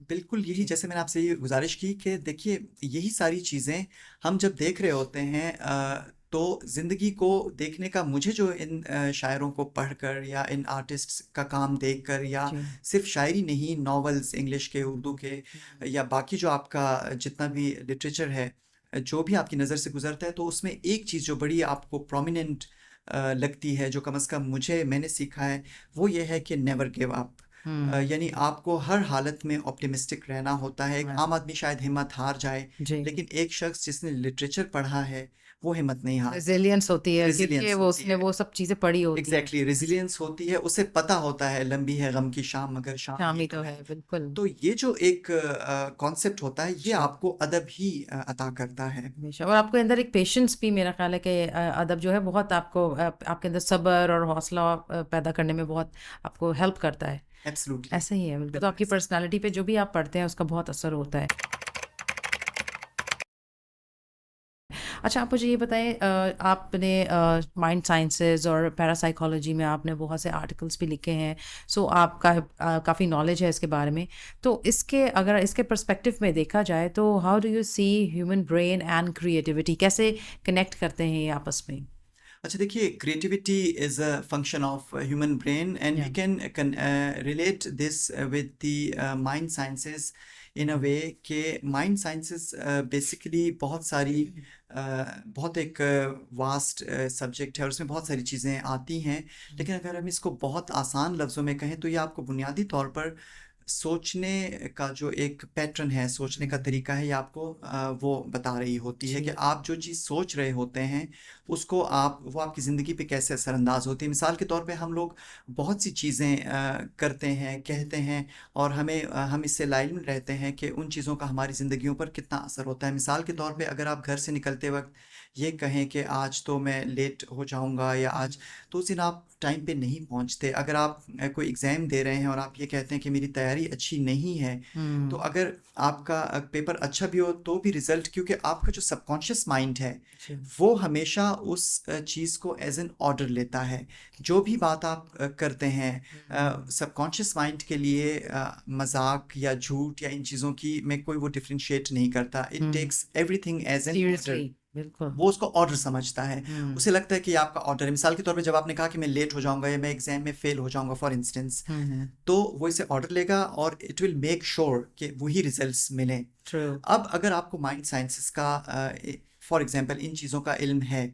बिल्कुल यही, जैसे मैंने आपसे ये गुजारिश की कि देखिए, यही सारी चीज़ें हम जब देख रहे होते हैं तो ज़िंदगी को देखने का, मुझे जो इन शायरों को पढ़कर या इन आर्टिस्ट्स का काम देखकर, या जी। सिर्फ शायरी नहीं, नॉवेल्स इंग्लिश के, उर्दू के, या बाकी जो आपका जितना भी लिटरेचर है, जो भी आपकी नज़र से गुजरता है, तो उसमें एक चीज़ जो बड़ी आपको प्रोमिनेंट लगती है, जो कम से कम मैंने सीखा है, वो ये है कि नेवर गिव अप। यानी आपको हर हालत में ऑप्टिमिस्टिक रहना होता है। एक आम आदमी शायद हिम्मत हार जाए, जी। लेकिन एक शख्स जिसने लिटरेचर पढ़ा है वो हिम्मत नहीं हारता। रेजिलियंस होती है, क्योंकि रेजिलियंस वो होती उसने है, वो सब चीज़ें पढ़ी होती हैं। एग्जैक्टली, रेजिलियंस होती है। उसे पता होता है लंबी है गम की शाम, मगर शाम शाम ही ही तो तो है। है, बिल्कुल। तो ये जो एक कॉन्सेप्ट होता है, ये आपको अदब ही अता करता है। हमेशा। और आपके अंदर एक पेशेंस भी, मेरा ख्याल है कि अदब जो है बहुत आपको आपके अंदर सब्र और हौसला पैदा करने में बहुत आपको हेल्प करता है। एब्सोल्युटली, ऐसा ही है, बिल्कुल। तो आपकी पर्सनालिटी पे जो भी आप पढ़ते हैं उसका बहुत असर होता है। अच्छा, आप मुझे ये बताएं, आपने माइंड साइंसेज और पैरासाइकोलॉजी में आपने बहुत से आर्टिकल्स भी लिखे हैं, सो आपका काफ़ी नॉलेज है इसके बारे में। तो इसके अगर इसके पर्सपेक्टिव में देखा जाए तो how do you see human brain and creativity, कैसे कनेक्ट करते हैं ये आपस में? अच्छा देखिए, creativity is a function of human brain and we या can relate this with the mind sciences in a way कि माइंड साइंसेस बेसिकली बहुत सारी बहुत एक वास्ट सब्जेक्ट है और उसमें बहुत सारी चीज़ें आती हैं। लेकिन अगर हम इसको बहुत आसान लफ्ज़ों में कहें तो ये आपको बुनियादी तौर पर सोचने का जो एक पैटर्न है, सोचने का तरीका है, ये आपको वो बता रही होती है कि जी। आप जो चीज़ सोच रहे होते हैं उसको वो आपकी ज़िंदगी पे कैसे असरअंदाज होती है। मिसाल के तौर पे हम लोग बहुत सी चीज़ें करते हैं, कहते हैं और हम इससे लाइल में रहते हैं कि उन चीज़ों का हमारी ज़िंदगियों पर कितना असर होता है। मिसाल के तौर पे अगर आप घर से निकलते वक्त ये कहें कि आज तो मैं लेट हो जाऊंगा या आज, तो उस दिन आप टाइम पे नहीं पहुंचते। अगर आप कोई एग्ज़ाम दे रहे हैं और आप ये कहते हैं कि मेरी तैयारी अच्छी नहीं है, तो हम्म। अगर आपका पेपर अच्छा भी हो तो भी रिज़ल्ट, क्योंकि आपका जो सबकॉन्शियस माइंड है जी। वो हमेशा उस चीज़ को एज एन ऑर्डर लेता है। जो भी बात आप करते हैं, सबकॉन्शियस माइंड के लिए मजाक या झूठ या इन चीज़ों की में कोई वो डिफ्रेंशिएट नहीं करता। It hmm. Takes everything as an order. Seriously. बिल्कुल। वो उसको ऑर्डर समझता है। हम्म। उसे लगता है कि ये आपका ऑर्डर है। मिसाल के तौर पे जब आपने कहा कि मैं लेट हो जाऊंगा या मैं एग्जाम में फेल हो जाऊंगा फॉर इंस्टेंस, हम्म। तो वो इसे ऑर्डर लेगा और इट विल मेक श्योर कि वही रिजल्ट्स मिलें। ट्रू। अब अगर आपको माइंड साइंसेस का फॉर एग्जांपल इन चीज़ों का इल्म है,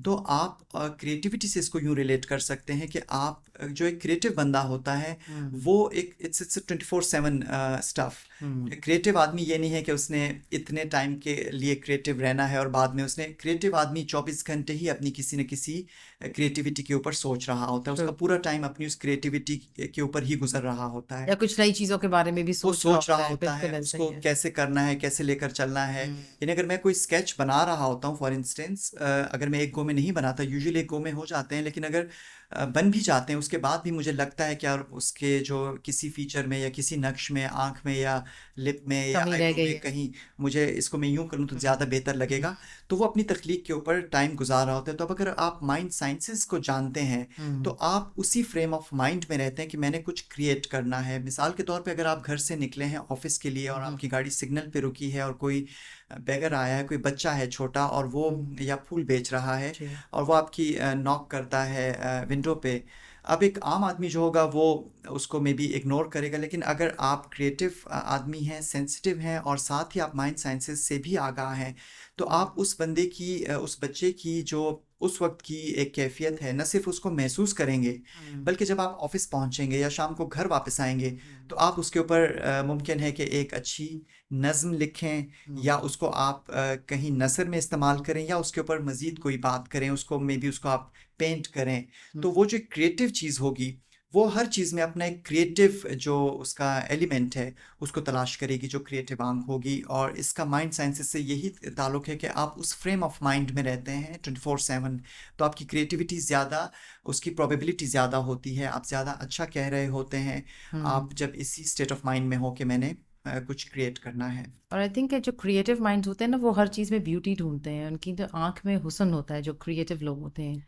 तो आप क्रिएटिविटी से इसको यूँ रिलेट कर सकते हैं कि आप जो एक क्रिएटिव बंदा होता है वो एक इट्स 24/7 स्टफ। क्रिएटिव आदमी ये नहीं है कि उसने इतने टाइम के लिए क्रिएटिव रहना है और बाद में उसने, क्रिएटिव आदमी 24 घंटे ही अपनी किसी न किसी क्रिएटिविटी के ऊपर सोच रहा होता है। उसका ट्रू। पूरा टाइम अपनी उस क्रिएटिविटी के ऊपर ही गुजर रहा होता है। या कुछ नई चीज़ों के बारे में भी वो सोच रहा सोच होता रहा है। होता है बिल्कुल ऐसा ही उसको है। कैसे करना है, कैसे लेकर चलना है। यानी अगर मैं कोई स्केच बना रहा होता हूँ फॉर इंस्टेंस, अगर मैं एक गो में नहीं बनाता, यूजुअली एक गो में हो जाते हैं, लेकिन अगर बन भी जाते हैं उसके बाद भी मुझे लगता है कि यार उसके जो किसी फीचर में या किसी नक्श में, आंख में या लिप में या कमी रह आईब्रो गई में है। कहीं मुझे इसको मैं यूं करूँ तो ज़्यादा बेहतर लगेगा, तो वो अपनी तख्लीक के ऊपर टाइम गुजार रहा होता है। तो अब अगर आप माइंड साइंसेस को जानते हैं तो आप उसी फ्रेम ऑफ माइंड में रहते हैं कि मैंने कुछ क्रिएट करना है। मिसाल के तौर पे अगर आप घर से निकले हैं ऑफिस के लिए और आपकी गाड़ी सिग्नल पे रुकी है और कोई बेगर आया है, कोई बच्चा है छोटा और वो या फूल बेच रहा है जी। और वो आपकी नॉक करता है विंडो पे। अब एक आम आदमी जो होगा वो उसको मे बी इग्नोर करेगा, लेकिन अगर आप क्रिएटिव आदमी हैं, सेंसिटिव हैं और साथ ही आप माइंड साइंसेस से भी आगाह हैं, तो आप उस बंदे की उस बच्चे की जो उस वक्त की एक कैफियत है, न सिर्फ उसको महसूस करेंगे बल्कि जब आप ऑफिस पहुंचेंगे या शाम को घर वापस आएंगे तो आप उसके ऊपर मुमकिन है कि एक अच्छी नज़्म लिखें या उसको आप कहीं नसर में इस्तेमाल करें या उसके ऊपर मज़ीद कोई बात करें, उसको मे बी उसको आप पेंट करें। तो वो जो क्रिएटिव चीज़ होगी वो हर चीज़ में अपना एक क्रिएटिव जो उसका एलिमेंट है उसको तलाश करेगी, जो क्रिएटिव आंख होगी। और इसका माइंड साइंसेस से यही ताल्लुक़ है कि आप उस फ्रेम ऑफ माइंड में रहते हैं 24/7, तो आपकी क्रिएटिविटी ज़्यादा, उसकी प्रोबेबिलिटी ज़्यादा होती है, आप ज़्यादा अच्छा कह रहे होते हैं आप जब इसी स्टेट ऑफ माइंड में हो कि मैंने कुछ क्रिएट करना है। और आई थिंक जो क्रिएटिव माइंड्स होते हैं ना, वो हर चीज़ में ब्यूटी ढूंढते हैं। उनकी जो आंख में हुस्न होता है, जो क्रिएटिव लोग होते हैं।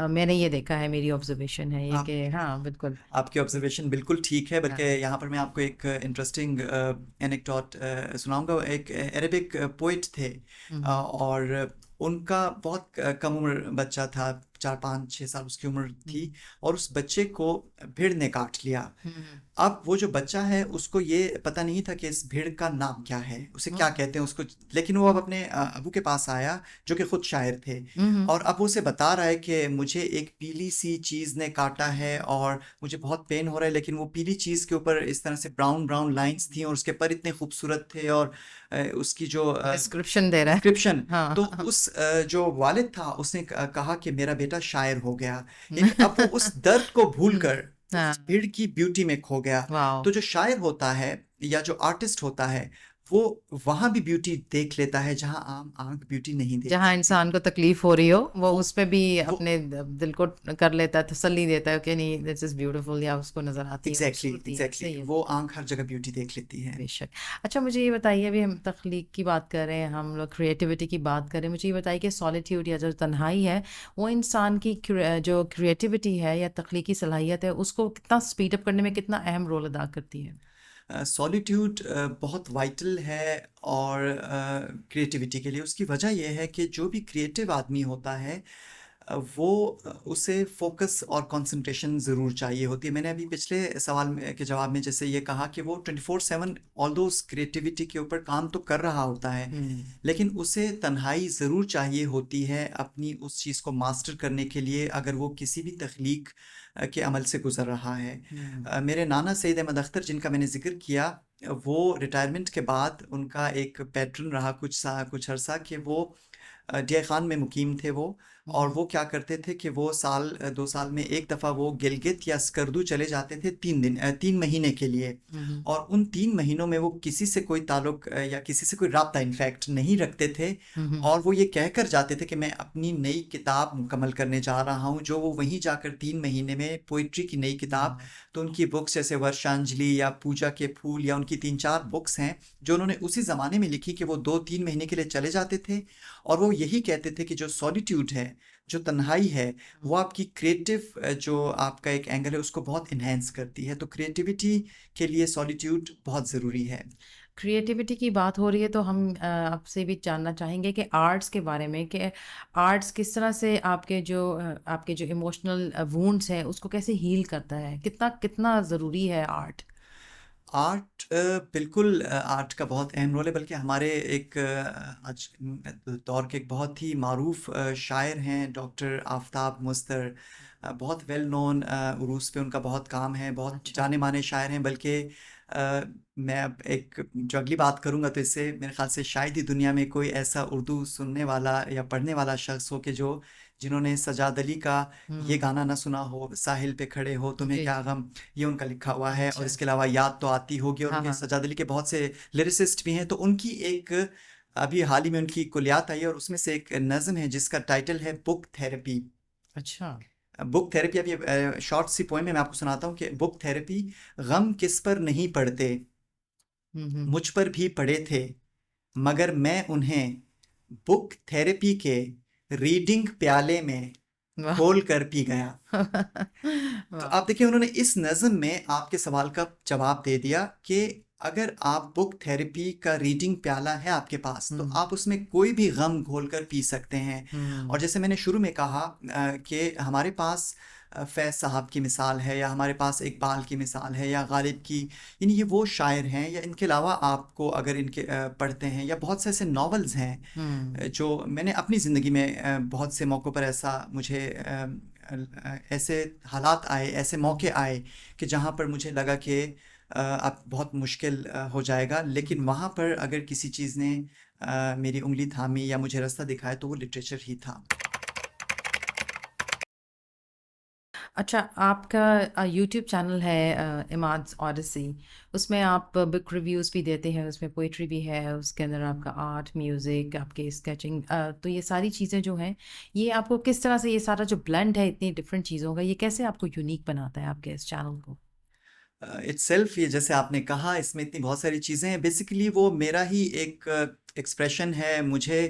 मैंने ये देखा है, मेरी ऑब्जर्वेशन है ये आप कि हाँ बिल्कुल। आपकी ऑब्जर्वेशन बिल्कुल ठीक है, बल्कि हाँ। यहाँ पर मैं आपको एक इंटरेस्टिंग एनेक्डोट सुनाऊंगा। एक अरेबिक पोइट थे और उनका बहुत कम उम्र बच्चा था, 4 5 6 साल उसकी उम्र थी और उस बच्चे को भीड़ ने काट लिया। अब वो जो बच्चा है उसको ये पता नहीं था कि इस भीड़ का नाम क्या है, उसे क्या कहते हैं उसको, लेकिन वो अब अपने अबू के पास आया जो कि खुद शायर थे और अब वो उसे बता रहा है कि मुझे एक पीली सी चीज़ ने काटा है और मुझे बहुत पेन हो रहा है, लेकिन वो पीली चीज़ के ऊपर इस तरह से ब्राउन ब्राउन लाइंस थी और उसके पर इतने खूबसूरत थे और उसकी जो डिस्क्रिप्शन दे रहा है। डिस्क्रिप्शन, हाँ। तो उस जो वालिद था उसने कहा कि मेरा बेटा शायर हो गया। यानी अब वो उस दर्द को भूलकर हाँ। उस भीड़ की ब्यूटी में खो गया। वाओ। तो जो शायर होता है या जो आर्टिस्ट होता है वो वहाँ भी ब्यूटी देख लेता है जहाँ आम आँख ब्यूटी नहीं देख जहाँ सकती। इंसान को तकलीफ हो रही हो वो वो उस पे भी वो अपने दिल को कर लेता है, तसल्ली देता है कि नहीं दिस इज ब्यूटीफुल, या उसको नजर आती है एग्जैक्टली खूबसूरती है। एग्जैक्टली सही है। वो आँख हर जगह ब्यूटी देख लेती है। बेशक। अच्छा मुझे ये बताइए, अभी हम तख्लीक की बात कर रहे हैं, हम लोग क्रिएटिविटी की बात कर रहे हैं, मुझे ये बताइए कि सॉलिट्यूड या जो तन्हाई है वो इंसान की जो क्रिएटिविटी है या तख्लीकी सलाहियत है उसको कितना स्पीड अप करने में कितना अहम रोल अदा करती है? सॉलिट्यूड बहुत वाइटल है और क्रिएटिविटी के लिए। उसकी वजह यह है कि जो भी क्रिएटिव आदमी होता है वो उसे फोकस और कंसंट्रेशन ज़रूर चाहिए होती है। मैंने अभी पिछले सवाल के जवाब में जैसे ये कहा कि वो 24/7 ऑल्दो उस क्रिएटिविटी के ऊपर काम तो कर रहा होता है, हम्म। लेकिन उसे तन्हाई ज़रूर चाहिए होती है अपनी उस चीज़ को मास्टर करने के लिए, अगर वो किसी भी तख्लीक के अमल से गुज़र रहा है। मेरे नाना सईद अहमद अख्तर जिनका मैंने ज़िक्र किया, वो रिटायरमेंट के बाद उनका एक पैटर्न रहा कुछ अरसा कि वो डिया खान में मुकीम थे वो। और वो क्या करते थे कि वो साल 2 साल में एक दफ़ा वो गिलगित या स्कर्दू चले जाते थे 3 महीने के लिए। हम्म। और उन 3 महीनों में वो किसी से कोई ताल्लुक या किसी से कोई राब्ता इनफैक्ट नहीं रखते थे। हम्म। और वो ये कह कर जाते थे कि मैं अपनी नई किताब मुकम्मल करने जा रहा हूँ, जो वो वहीं जाकर 3 महीने में पोइट्री की नई किताब। तो उनकी बुक्स जैसे वर्षांजलि या पूजा के फूल या उनकी 3-4 बुक्स हैं जो उन्होंने उसी ज़माने में लिखी कि वो 2-3 महीने के लिए चले जाते थे। और वो यही कहते थे कि जो सॉलिट्यूड है, जो तन्हाई है, वो आपकी क्रिएटिव जो आपका एक एंगल है उसको बहुत इन्हेंस करती है। तो क्रिएटिविटी के लिए सॉलिट्यूड बहुत ज़रूरी है। क्रिएटिविटी की बात हो रही है तो हम आपसे भी जानना चाहेंगे कि आर्ट्स के बारे में, कि आर्ट्स किस तरह से आपके जो इमोशनल वुंड्स हैं उसको कैसे हील करता है, कितना कितना ज़रूरी है आर्ट? आर्ट बिल्कुल आर्ट का बहुत अहम रोल है। बल्कि हमारे एक आज दौर के एक बहुत ही मारूफ शायर हैं डॉक्टर आफताब मुस्तर, बहुत वेल नोन, उरूस पे उनका बहुत काम है, बहुत अच्छा। जाने माने शायर हैं। बल्कि मैं अब एक जो अगली बात करूंगा तो इससे मेरे ख्याल से शायद ही दुनिया में कोई ऐसा उर्दू सुनने वाला या पढ़ने वाला शख्स हो कि जो जिन्होंने सजाद अली का ये गाना ना सुना हो, साहिल पे खड़े हो तुम्हें जी क्या जी। गम। ये उनका लिखा हुआ है। और अच्छा। इसके अलावा याद तो आती होगी। और हाँ उनके हाँ। सजाद अली के बहुत से लिरिसिस्ट भी हैं। तो उनकी एक अभी हाल ही में उनकी कुलियात आई है और उसमें से एक नज़म है जिसका टाइटल है बुक थेरेपी। अच्छा। बुक थेरेपी, अभी शॉर्ट सी पोएम है, मैं आपको सुनाता हूँ कि बुक थेरेपी। गम किस पर नहीं पड़ते, हम्म। मुझ पर भी पड़े थे, मगर मैं उन्हें बुक थेरेपी के रीडिंग प्याले में वाह। घोल कर पी गया। तो वाह। आप देखिए उन्होंने इस नज़म में आपके सवाल का जवाब दे दिया कि अगर आप बुक थेरेपी का रीडिंग प्याला है आपके पास तो हम्म। आप उसमें कोई भी गम घोल कर पी सकते हैं। और हम्म। जैसे मैंने शुरू में कहा कि हमारे पास फैज़ साहब की मिसाल है, या हमारे पास इकबाल की मिसाल है, या गालिब की। यानी ये वो शायर हैं, या इनके अलावा आपको अगर इनके पढ़ते हैं, या बहुत से ऐसे नॉवेल्स हैं हम्म। जो मैंने अपनी ज़िंदगी में बहुत से मौक़ों पर ऐसा मुझे ऐसे हालात आए, ऐसे मौके आए कि जहाँ पर मुझे लगा कि अब बहुत मुश्किल हो जाएगा, लेकिन वहाँ पर अगर किसी चीज़ ने मेरी उंगली थामी या मुझे रास्ता दिखाया तो वो लिटरेचर ही था। अच्छा, आपका यूट्यूब चैनल है इमाद्स ओडिसी, उसमें आप बुक रिव्यूज़ भी देते हैं, उसमें पोइट्री भी है, उसके अंदर आपका आर्ट, म्यूज़िक, आपके स्केचिंग, तो ये सारी चीज़ें जो हैं ये आपको किस तरह से, ये सारा जो ब्लेंड है इतनी डिफरेंट चीज़ों का, ये कैसे आपको यूनिक बनाता है आपके इस चैनल को? इट्सेल्फ ये जैसे आपने कहा इसमें इतनी बहुत सारी चीज़ें हैं। बेसिकली वो मेरा ही एक एक्सप्रेशन है। मुझे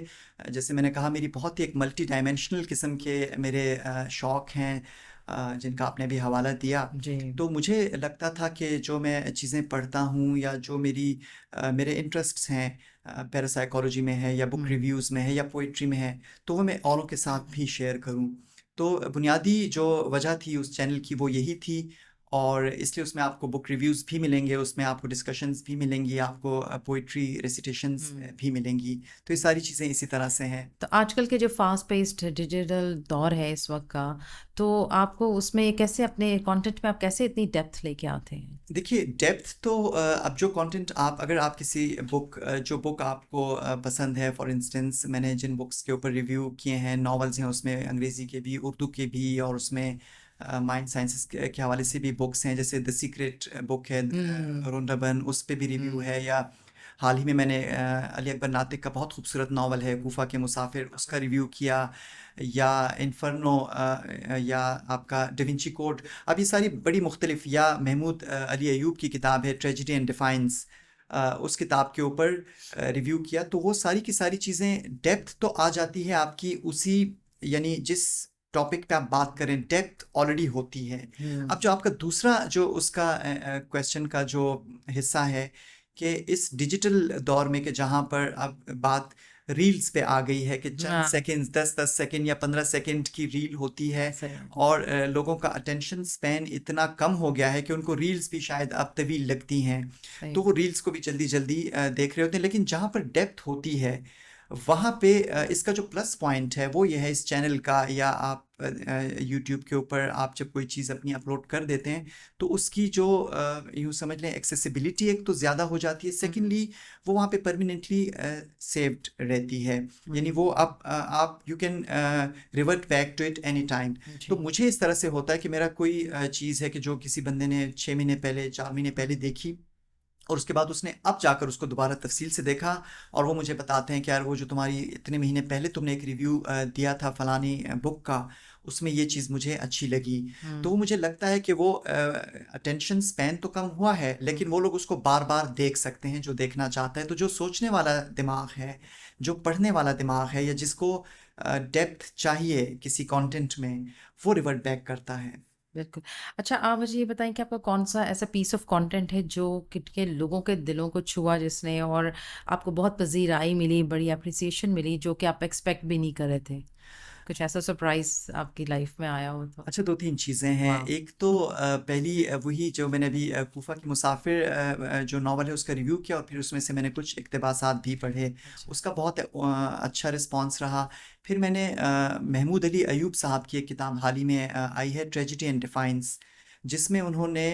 जैसे मैंने कहा मेरी बहुत ही एक मल्टी डायमेंशनल किस्म के मेरे शौक़ हैं जिनका आपने अभी हवाला दिया। जी। तो मुझे लगता था कि जो मैं चीज़ें पढ़ता हूँ या जो मेरे इंटरेस्ट्स हैं, पैरासाइकोलॉजी में है या बुक हुँ। रिव्यूज़ में है या पोइट्री में है, तो वो मैं औरों के साथ भी शेयर करूँ। तो बुनियादी जो वजह थी उस चैनल की वो यही थी। और इसलिए उसमें आपको बुक रिव्यूज़ भी मिलेंगे, उसमें आपको डिस्कशंस भी मिलेंगी, आपको पोइट्री रेसिटेशंस हुँ। भी मिलेंगी। तो ये सारी चीज़ें इसी तरह से हैं। तो आजकल के जो फ़ास्ट पेस्ड डिजिटल दौर है इस वक़्त का, तो आपको उसमें कैसे अपने कंटेंट में आप कैसे इतनी डेप्थ लेके आते हैं? देखिए डेप्थ तो अब जो कंटेंट आप अगर आप किसी जो बुक आपको पसंद है, फॉर इंस्टेंस मैंने जिन बुक्स के ऊपर रिव्यू किए हैं, नॉवेल्स हैं उसमें अंग्रेज़ी के भी, उर्दू के भी, और उसमें माइंड साइंसेस के हवाले से भी बुक्स हैं। जैसे द सीक्रेट बुक है हुँ। रोंडा बर्न, उस पे भी रिव्यू हुँ। है। या हाल ही में मैंने अली अकबर नातिक का बहुत खूबसूरत नावल है कूफा के मुसाफिर, उसका रिव्यू किया, या इन्फर्नो, या आपका डिविंची कोड। अब ये सारी बड़ी मुख्तलिफ, या महमूद अली अयूब की किताब है ट्रेजिडी एंड डिफाइंस, उस किताब के ऊपर रिव्यू किया। तो वो सारी की सारी चीज़ें, डेप्थ तो आ जाती है आपकी उसी, यानी जिस टॉपिक पे आप बात करें डेप्थ ऑलरेडी होती है। अब जो आपका दूसरा जो उसका क्वेश्चन का जो हिस्सा है कि इस डिजिटल दौर में, कि जहाँ पर अब बात रील्स पे आ गई है कि चंद हाँ सेकंड्स, 10-10 सेकंड या 15 सेकंड की रील होती है, सही है। और लोगों का अटेंशन स्पैन इतना कम हो गया है कि उनको रील्स भी शायद अब तवील लगती हैं, सही तो वो रील्स को भी जल्दी जल्दी देख रहे होते हैं। लेकिन जहाँ पर डेप्थ होती है वहाँ पे इसका जो प्लस पॉइंट है वो ये है इस चैनल का, या आप यूट्यूब के ऊपर आप जब कोई चीज़ अपनी अपलोड कर देते हैं तो उसकी जो यूँ समझ लें एक्सेसिबिलिटी एक तो ज़्यादा हो जाती है, सेकेंडली वो वहाँ पे परमानेंटली सेव्ड रहती है, यानी वो आप you can revert back to it any time. तो जी मुझे इस तरह से होता है कि मेरा कोई चीज़ है कि जो किसी बंदे ने 6 महीने पहले, 4 महीने पहले देखी, और उसके बाद उसने अब जाकर उसको दोबारा तफसील से देखा, और वो मुझे बताते हैं कि यार वो जो तुम्हारी इतने महीने पहले तुमने एक रिव्यू दिया था फलानी बुक का, उसमें ये चीज़ मुझे अच्छी लगी। तो वो मुझे लगता है कि वो अटेंशन स्पैन तो कम हुआ है, लेकिन वो लोग उसको बार बार देख सकते हैं जो देखना चाहता है। तो जो सोचने वाला दिमाग है, जो पढ़ने वाला दिमाग है, या जिसको डेप्थ चाहिए किसी कंटेंट में, वो रिवर्ट बैक करता है। बिल्कुल। अच्छा, आप मुझे ये बताएं कि आपका कौन सा ऐसा पीस ऑफ कंटेंट है जो के लोगों के दिलों को छुआ, जिसने और आपको बहुत पजीराई मिली, बड़ी अप्रिसिएशन मिली, जो कि आप एक्सपेक्ट भी नहीं कर रहे थे? कुछ ऐसा सरप्राइज आपकी लाइफ में आया हो तो? अच्छा, 2-3 चीज़ें हैं। वाह। एक तो पहली वही जो मैंने अभी कूफा की मुसाफिर जो नावल है उसका रिव्यू किया, और फिर उसमें से मैंने कुछ इक़्तिबासात भी पढ़े, अच्छा। उसका बहुत अच्छा रिस्पॉन्स रहा। फिर मैंने महमूद अली अयूब साहब की एक किताब हाल ही में आई है ट्रेजिडी एंड डिफाइंस, जिसमें उन्होंने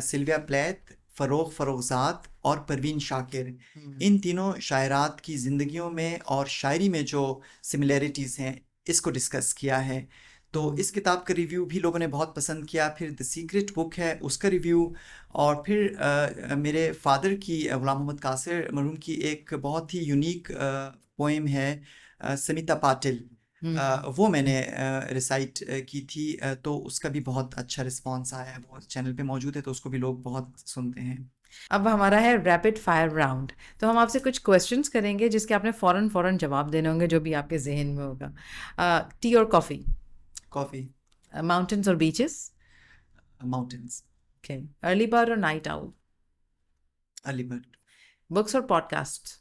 सिल्विया प्लेथ, फ़रोख़ फ़रोख़ज़ाद और परवीन शाकिर, इन तीनों शायरात की ज़िंदगियों में और शायरी में जो सिमिलैरिटीज़ हैं इसको डिस्कस किया है। तो इस किताब का रिव्यू भी लोगों ने बहुत पसंद किया। फिर द सीक्रेट बुक है उसका रिव्यू, और फिर मेरे फादर की ग़ुलाम मोहम्मद कासिर मरहूम की एक बहुत ही यूनिक पोएम है समिता पाटिल, वो मैंने रिसाइट की थी, तो उसका भी बहुत अच्छा रिस्पॉन्स आया है। वो चैनल पे मौजूद है तो उसको भी लोग बहुत सुनते हैं। अब हमारा है रैपिड फायर राउंड। तो हम आपसे कुछ क्वेश्चंस करेंगे जिसके आपने फौरन फौरन जवाब देने होंगे, जो भी आपके जहन में होगा। टी और कॉफ़ी? कॉफ़ी। माउंटेन्स और beaches? Mountains. Okay. Early bird और नाइट आउल? अलीबर्ड। बुक्स और podcast?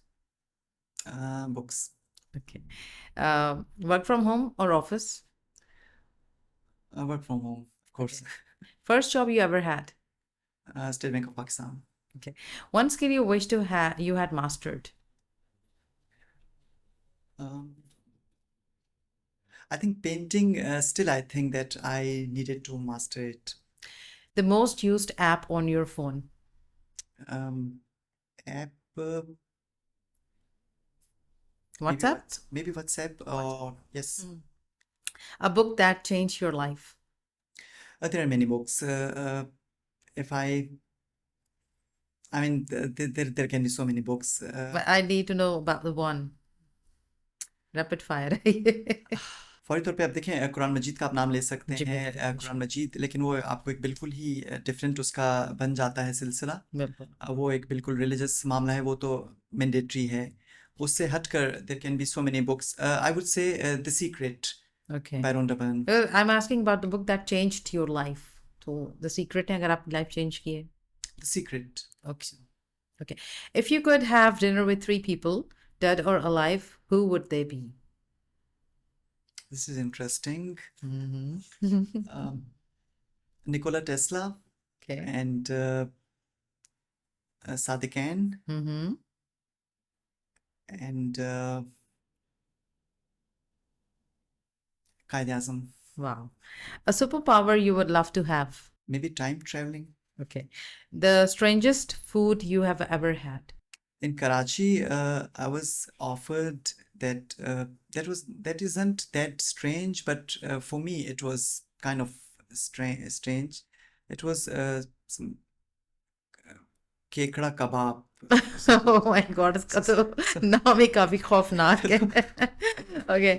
Books. Okay. Work from home और office? Work from home of course. First job you ever had? State bank of Pakistan. Okay. One skill you wish to have you had mastered? Um, I think painting, still, I think that I needed to master it. The most used app on your phone? Um, app, WhatsApp? maybe WhatsApp, or yes. A book that changed your life? There are many books. If I mean, there can be so many books. But I need to know about the one. Rapid fire. फौरी तौर पे आप देखें, कुरान मजीद का आप नाम ले सकते जी हैं, बिल्कुल कुरान मजीद, लेकिन वो आपको एक बिल्कुल ही डिफरेंट उसका बन जाता है सिलसिला। बिल्कुल। वो एक बिल्कुल रिलीजियस मामला है, वो तो मैंडेटरी है। उससे हटकर there can be so many books. I would say the secret Okay. By Rhonda Byrne. I'm asking about the book that changed your life. तो The Secret है, अगर आपकी लाइफ चेंज की है? The secret. Okay. Okay. If you could have dinner with three people, dead or alive, who would they be? This is interesting. Mm-hmm. Nikola Tesla Okay. And Sadequain Mm-hmm. And Quaid Azam. Wow. A superpower you would love to have? May be time traveling. Okay. The strangest food you have ever had? In Karachi, I was offered that that isn't that strange, but for me it was kind of strange. It was some केकड़ा कबाब Oh my God, इसका तो नाम ही काफी खौफनाक है. Okay.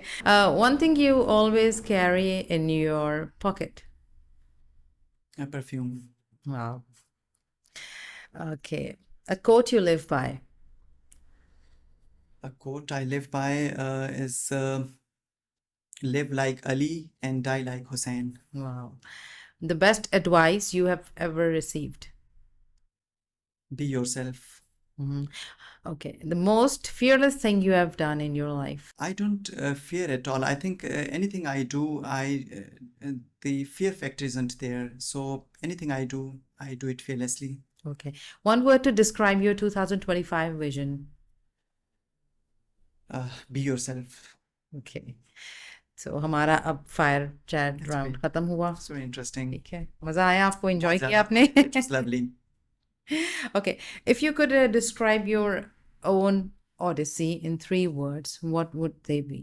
One thing you always carry in your pocket. Perfume. Wow. Okay. A quote you live by. A quote I live by is live like Ali and die like Hussein. Wow. The best advice you have ever received. Be yourself. Mhm. Okay. The most fearless thing you have done in your life. I don't fear at all. I think anything I do, the fear factor isn't there. So anything I do it fearlessly. Okay. One word to describe your 2025 vision. Be yourself. Okay. So हमारा अब fire chat It's round been खत्म हुआ. so interesting. ठीक है. मजा आया आपको? बहुत एंजॉय किया ज़्यादा. आपने? It was lovely. Okay. If you could describe your own odyssey in 3 words, what would they be?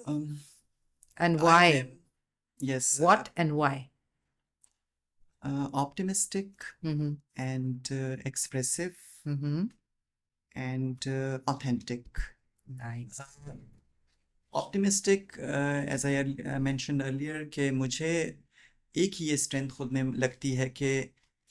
Um, And I why? am, yes, What and why? optimistic Mm-hmm. and expressive Mm-hmm. and authentic. Nice. Optimistic, as I mentioned earlier, कि मुझे एक ही ये strength खुद में लगती है कि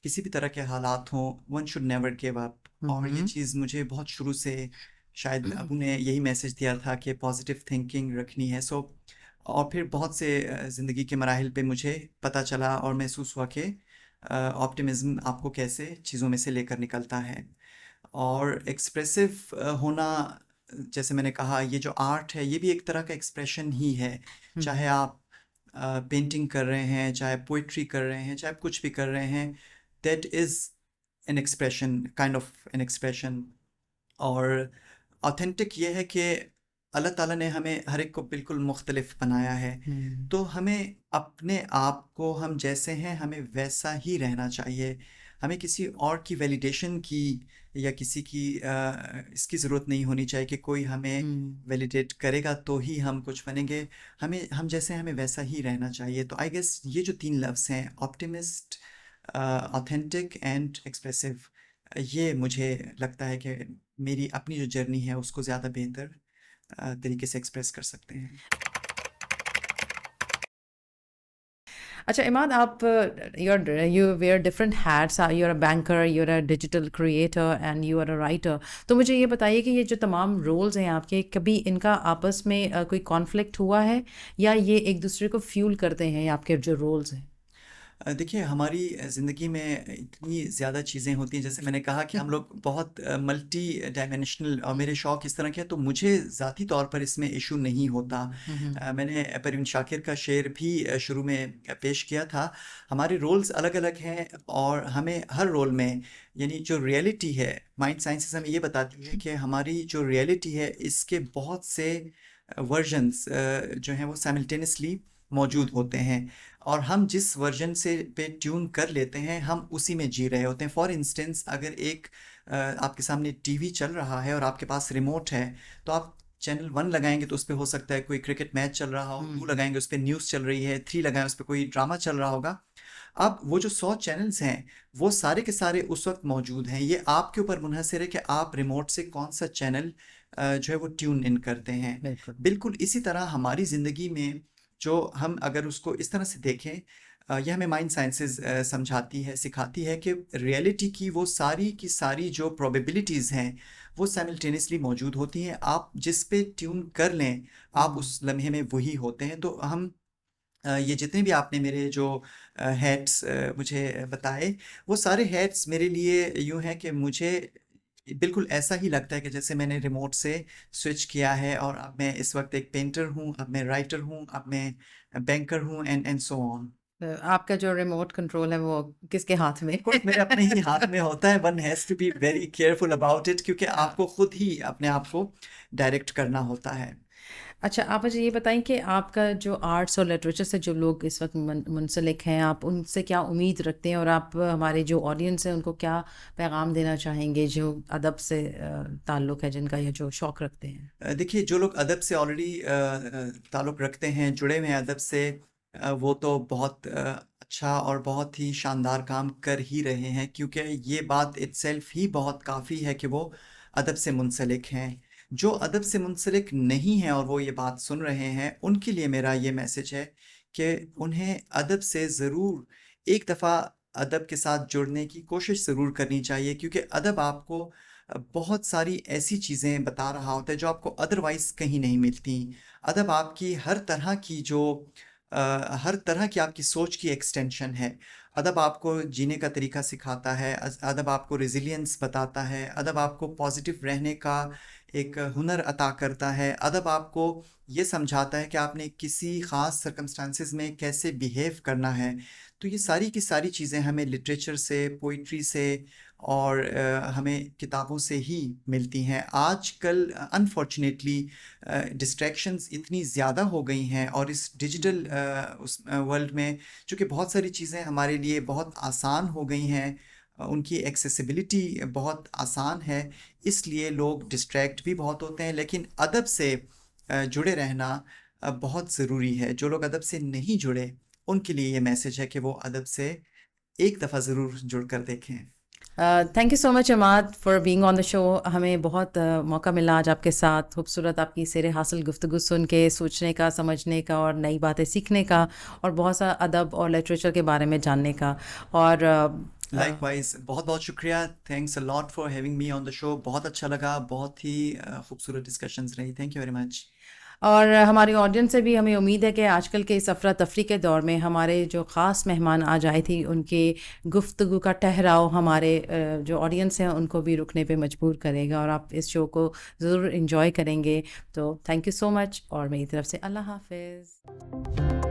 किसी भी तरह के हालात हों, one should never give up. और ये चीज़ मुझे बहुत शुरू से शायद अबू ने यही मैसेज दिया था कि पॉजिटिव थिंकिंग रखनी है. सो और फिर बहुत से ज़िंदगी के मराहिल पे मुझे पता चला और महसूस हुआ कि ऑप्टिमिज्म आपको कैसे चीज़ों में से लेकर निकलता है. और एक्सप्रेसिव होना, जैसे मैंने कहा, ये जो आर्ट है ये भी एक तरह का एक्सप्रेशन ही है. चाहे आप पेंटिंग कर रहे हैं, चाहे पोइट्री कर रहे हैं, चाहे आप कुछ भी कर रहे हैं, that is an expression, kind of an expression. और ऑथेंटिक ये है कि अल्लाह ताला ने हमें हर एक को बिल्कुल मुख्तलिफ बनाया है. तो हमें अपने आप को, हम जैसे हैं हमें वैसा ही रहना चाहिए. हमें किसी और की वैलिडेशन की या किसी की इसकी ज़रूरत नहीं होनी चाहिए कि कोई हमें वैलिडेट करेगा तो ही हम कुछ बनेंगे. हम जैसे हैं हमें वैसा ही रहना चाहिए. तो आई गेस ये जो 3 लफ्ज़ हैं, ऑप्टिमिस्ट, ऑथेंटिक एंड एक्सप्रेसिव, ये मुझे लगता है कि मेरी अपनी जो जर्नी है उसको ज़्यादा बेहतर तरीके से एक्सप्रेस कर सकते हैं. अच्छा इमाद, आप you wear different hats. You're a banker, you're a digital creator and you are a writer. तो मुझे ये बताइए कि ये जो तमाम रोल्स हैं आपके, कभी इनका आपस में कोई कॉन्फ्लिक्ट हुआ है या ये एक दूसरे को फ्यूल करते हैं, आपके जो रोल्स हैं? देखिए, हमारी ज़िंदगी में इतनी ज़्यादा चीज़ें होती हैं. जैसे मैंने कहा कि हम लोग बहुत मल्टी डायमेंशनल, और मेरे शौक़ इस तरह के हैं, तो मुझे ज़ाती तौर पर इसमें इशू नहीं होता. मैंने परवीन शाकिर का शेर भी शुरू में पेश किया था. हमारे रोल्स अलग अलग हैं और हमें हर रोल में, यानी जो रियलिटी है, माइंड साइंसेस हमें ये बताती है कि हमारी जो रियलिटी है इसके बहुत से वर्जन्स जो हैं वो साइमल्टेनियसली मौजूद होते हैं. और हम जिस वर्जन से पे ट्यून कर लेते हैं हम उसी में जी रहे होते हैं. फॉर इंस्टेंस, अगर एक आपके सामने टीवी चल रहा है और आपके पास रिमोट है, तो आप चैनल 1 लगाएंगे तो उस पर हो सकता है कोई क्रिकेट मैच चल रहा हो, 2 लगाएंगे उस पर न्यूज़ चल रही है, 3 लगाएं उस पर कोई ड्रामा चल रहा होगा. अब वो जो 100 चैनल्स हैं वो सारे के सारे उस वक्त मौजूद हैं. ये आपके ऊपर मुनहसर है कि आप रिमोट से कौन सा चैनल जो है वो ट्यून इन करते हैं. बिल्कुल इसी तरह हमारी ज़िंदगी में जो हम अगर उसको इस तरह से देखें, यह हमें माइंड साइंसेस समझाती है, सिखाती है कि रियलिटी की वो सारी की सारी जो प्रोबेबिलिटीज़ हैं वो साइमल्टेनियसली मौजूद होती हैं. आप जिस पे ट्यून कर लें आप उस लम्हे में वही होते हैं. तो हम ये जितने भी आपने मेरे जो हैट्स मुझे बताए, वो सारे हैट्स मेरे लिए यूँ हैं कि मुझे बिल्कुल ऐसा ही लगता है कि जैसे मैंने रिमोट से स्विच किया है और अब मैं इस वक्त एक पेंटर हूँ, अब मैं राइटर हूँ, अब मैं बैंकर हूँ एंड सो ऑन. आपका जो रिमोट कंट्रोल है वो किसके हाथ में? मेरे अपने ही हाथ में होता है. One has to be very careful about it, क्योंकि आपको खुद ही अपने आप को डायरेक्ट करना होता है. अच्छा, आप मुझे ये बताएं कि आपका जो आर्ट्स और लिटरेचर से जो लोग इस वक्त मुंसलिक हैं, आप उनसे क्या उम्मीद रखते हैं और आप हमारे जो ऑडियंस है उनको क्या पैगाम देना चाहेंगे जो अदब से ताल्लुक़ है, जिनका ये जो शौक़ रखते हैं? देखिए, जो लोग अदब से ऑलरेडी ताल्लुक़ रखते हैं, जुड़े हुए हैं अदब से, वो तो बहुत अच्छा और बहुत ही शानदार काम कर ही रहे हैं, क्योंकि ये बात इटसेल्फ ही बहुत काफ़ी है कि वो अदब से मुंसलिक हैं। जो अदब से मुंसलिक नहीं हैं और वो ये बात सुन रहे हैं, उनके लिए मेरा ये मैसेज है कि उन्हें अदब से ज़रूर एक दफ़ा अदब के साथ जुड़ने की कोशिश ज़रूर करनी चाहिए, क्योंकि अदब आपको बहुत सारी ऐसी चीज़ें बता रहा होता है जो आपको अदरवाइज़ कहीं नहीं मिलती। अदब आपकी हर तरह की आपकी सोच की एक्सटेंशन है। अदब आपको जीने का तरीका सिखाता है, अदब आपको रेजिलियंस बताता है, अदब आपको पॉजिटिव रहने का एक हुनर अता करता है, अदब आपको ये समझाता है कि आपने किसी ख़ास सर्कमस्टांसिस में कैसे बिहेव करना है। तो ये सारी की सारी चीज़ें हमें लिटरेचर से, पोइट्री से और हमें किताबों से ही मिलती हैं। आजकल अनफॉर्चुनेटली डिस्ट्रैक्शंस इतनी ज़्यादा हो गई हैं, और इस डिजिटल उस वर्ल्ड में चूँकि बहुत सारी चीज़ें हमारे लिए बहुत आसान हो गई हैं, उनकी एक्सेसिबिलिटी बहुत आसान है, इसलिए लोग डिस्ट्रैक्ट भी बहुत होते हैं। लेकिन अदब से जुड़े रहना बहुत ज़रूरी है। जो लोग अदब से नहीं जुड़े, उनके लिए ये मैसेज है कि वो अदब से एक दफ़ा ज़रूर जुड़ कर देखें। Thank you so much Amad for being on the show. हमें बहुत मौका मिला आज आपके साथ खूबसूरत आपकी सेरे हासिल गुफ्तगू सुन के, सोचने का, समझने का और नई बातें सीखने का, और बहुत सा अदब और लिटरेचर के बारे में जानने का। और लाइकवाइज बहुत बहुत शुक्रिया, thanks a lot for having me on the show. बहुत अच्छा लगा, बहुत ही खूबसूरत डिस्कशंस रही। Thank you very much. और हमारी ऑडियंस से भी हमें उम्मीद है कि आजकल के इस अफरा तफरी के दौर में हमारे जो ख़ास मेहमान आज आए थी, उनके गुफ्तगू का ठहराव हमारे जो ऑडियंस हैं उनको भी रुकने पे मजबूर करेगा, और आप इस शो को ज़रूर इन्जॉय करेंगे। तो थैंक यू सो मच, और मेरी तरफ से अल्लाह हाफिज़।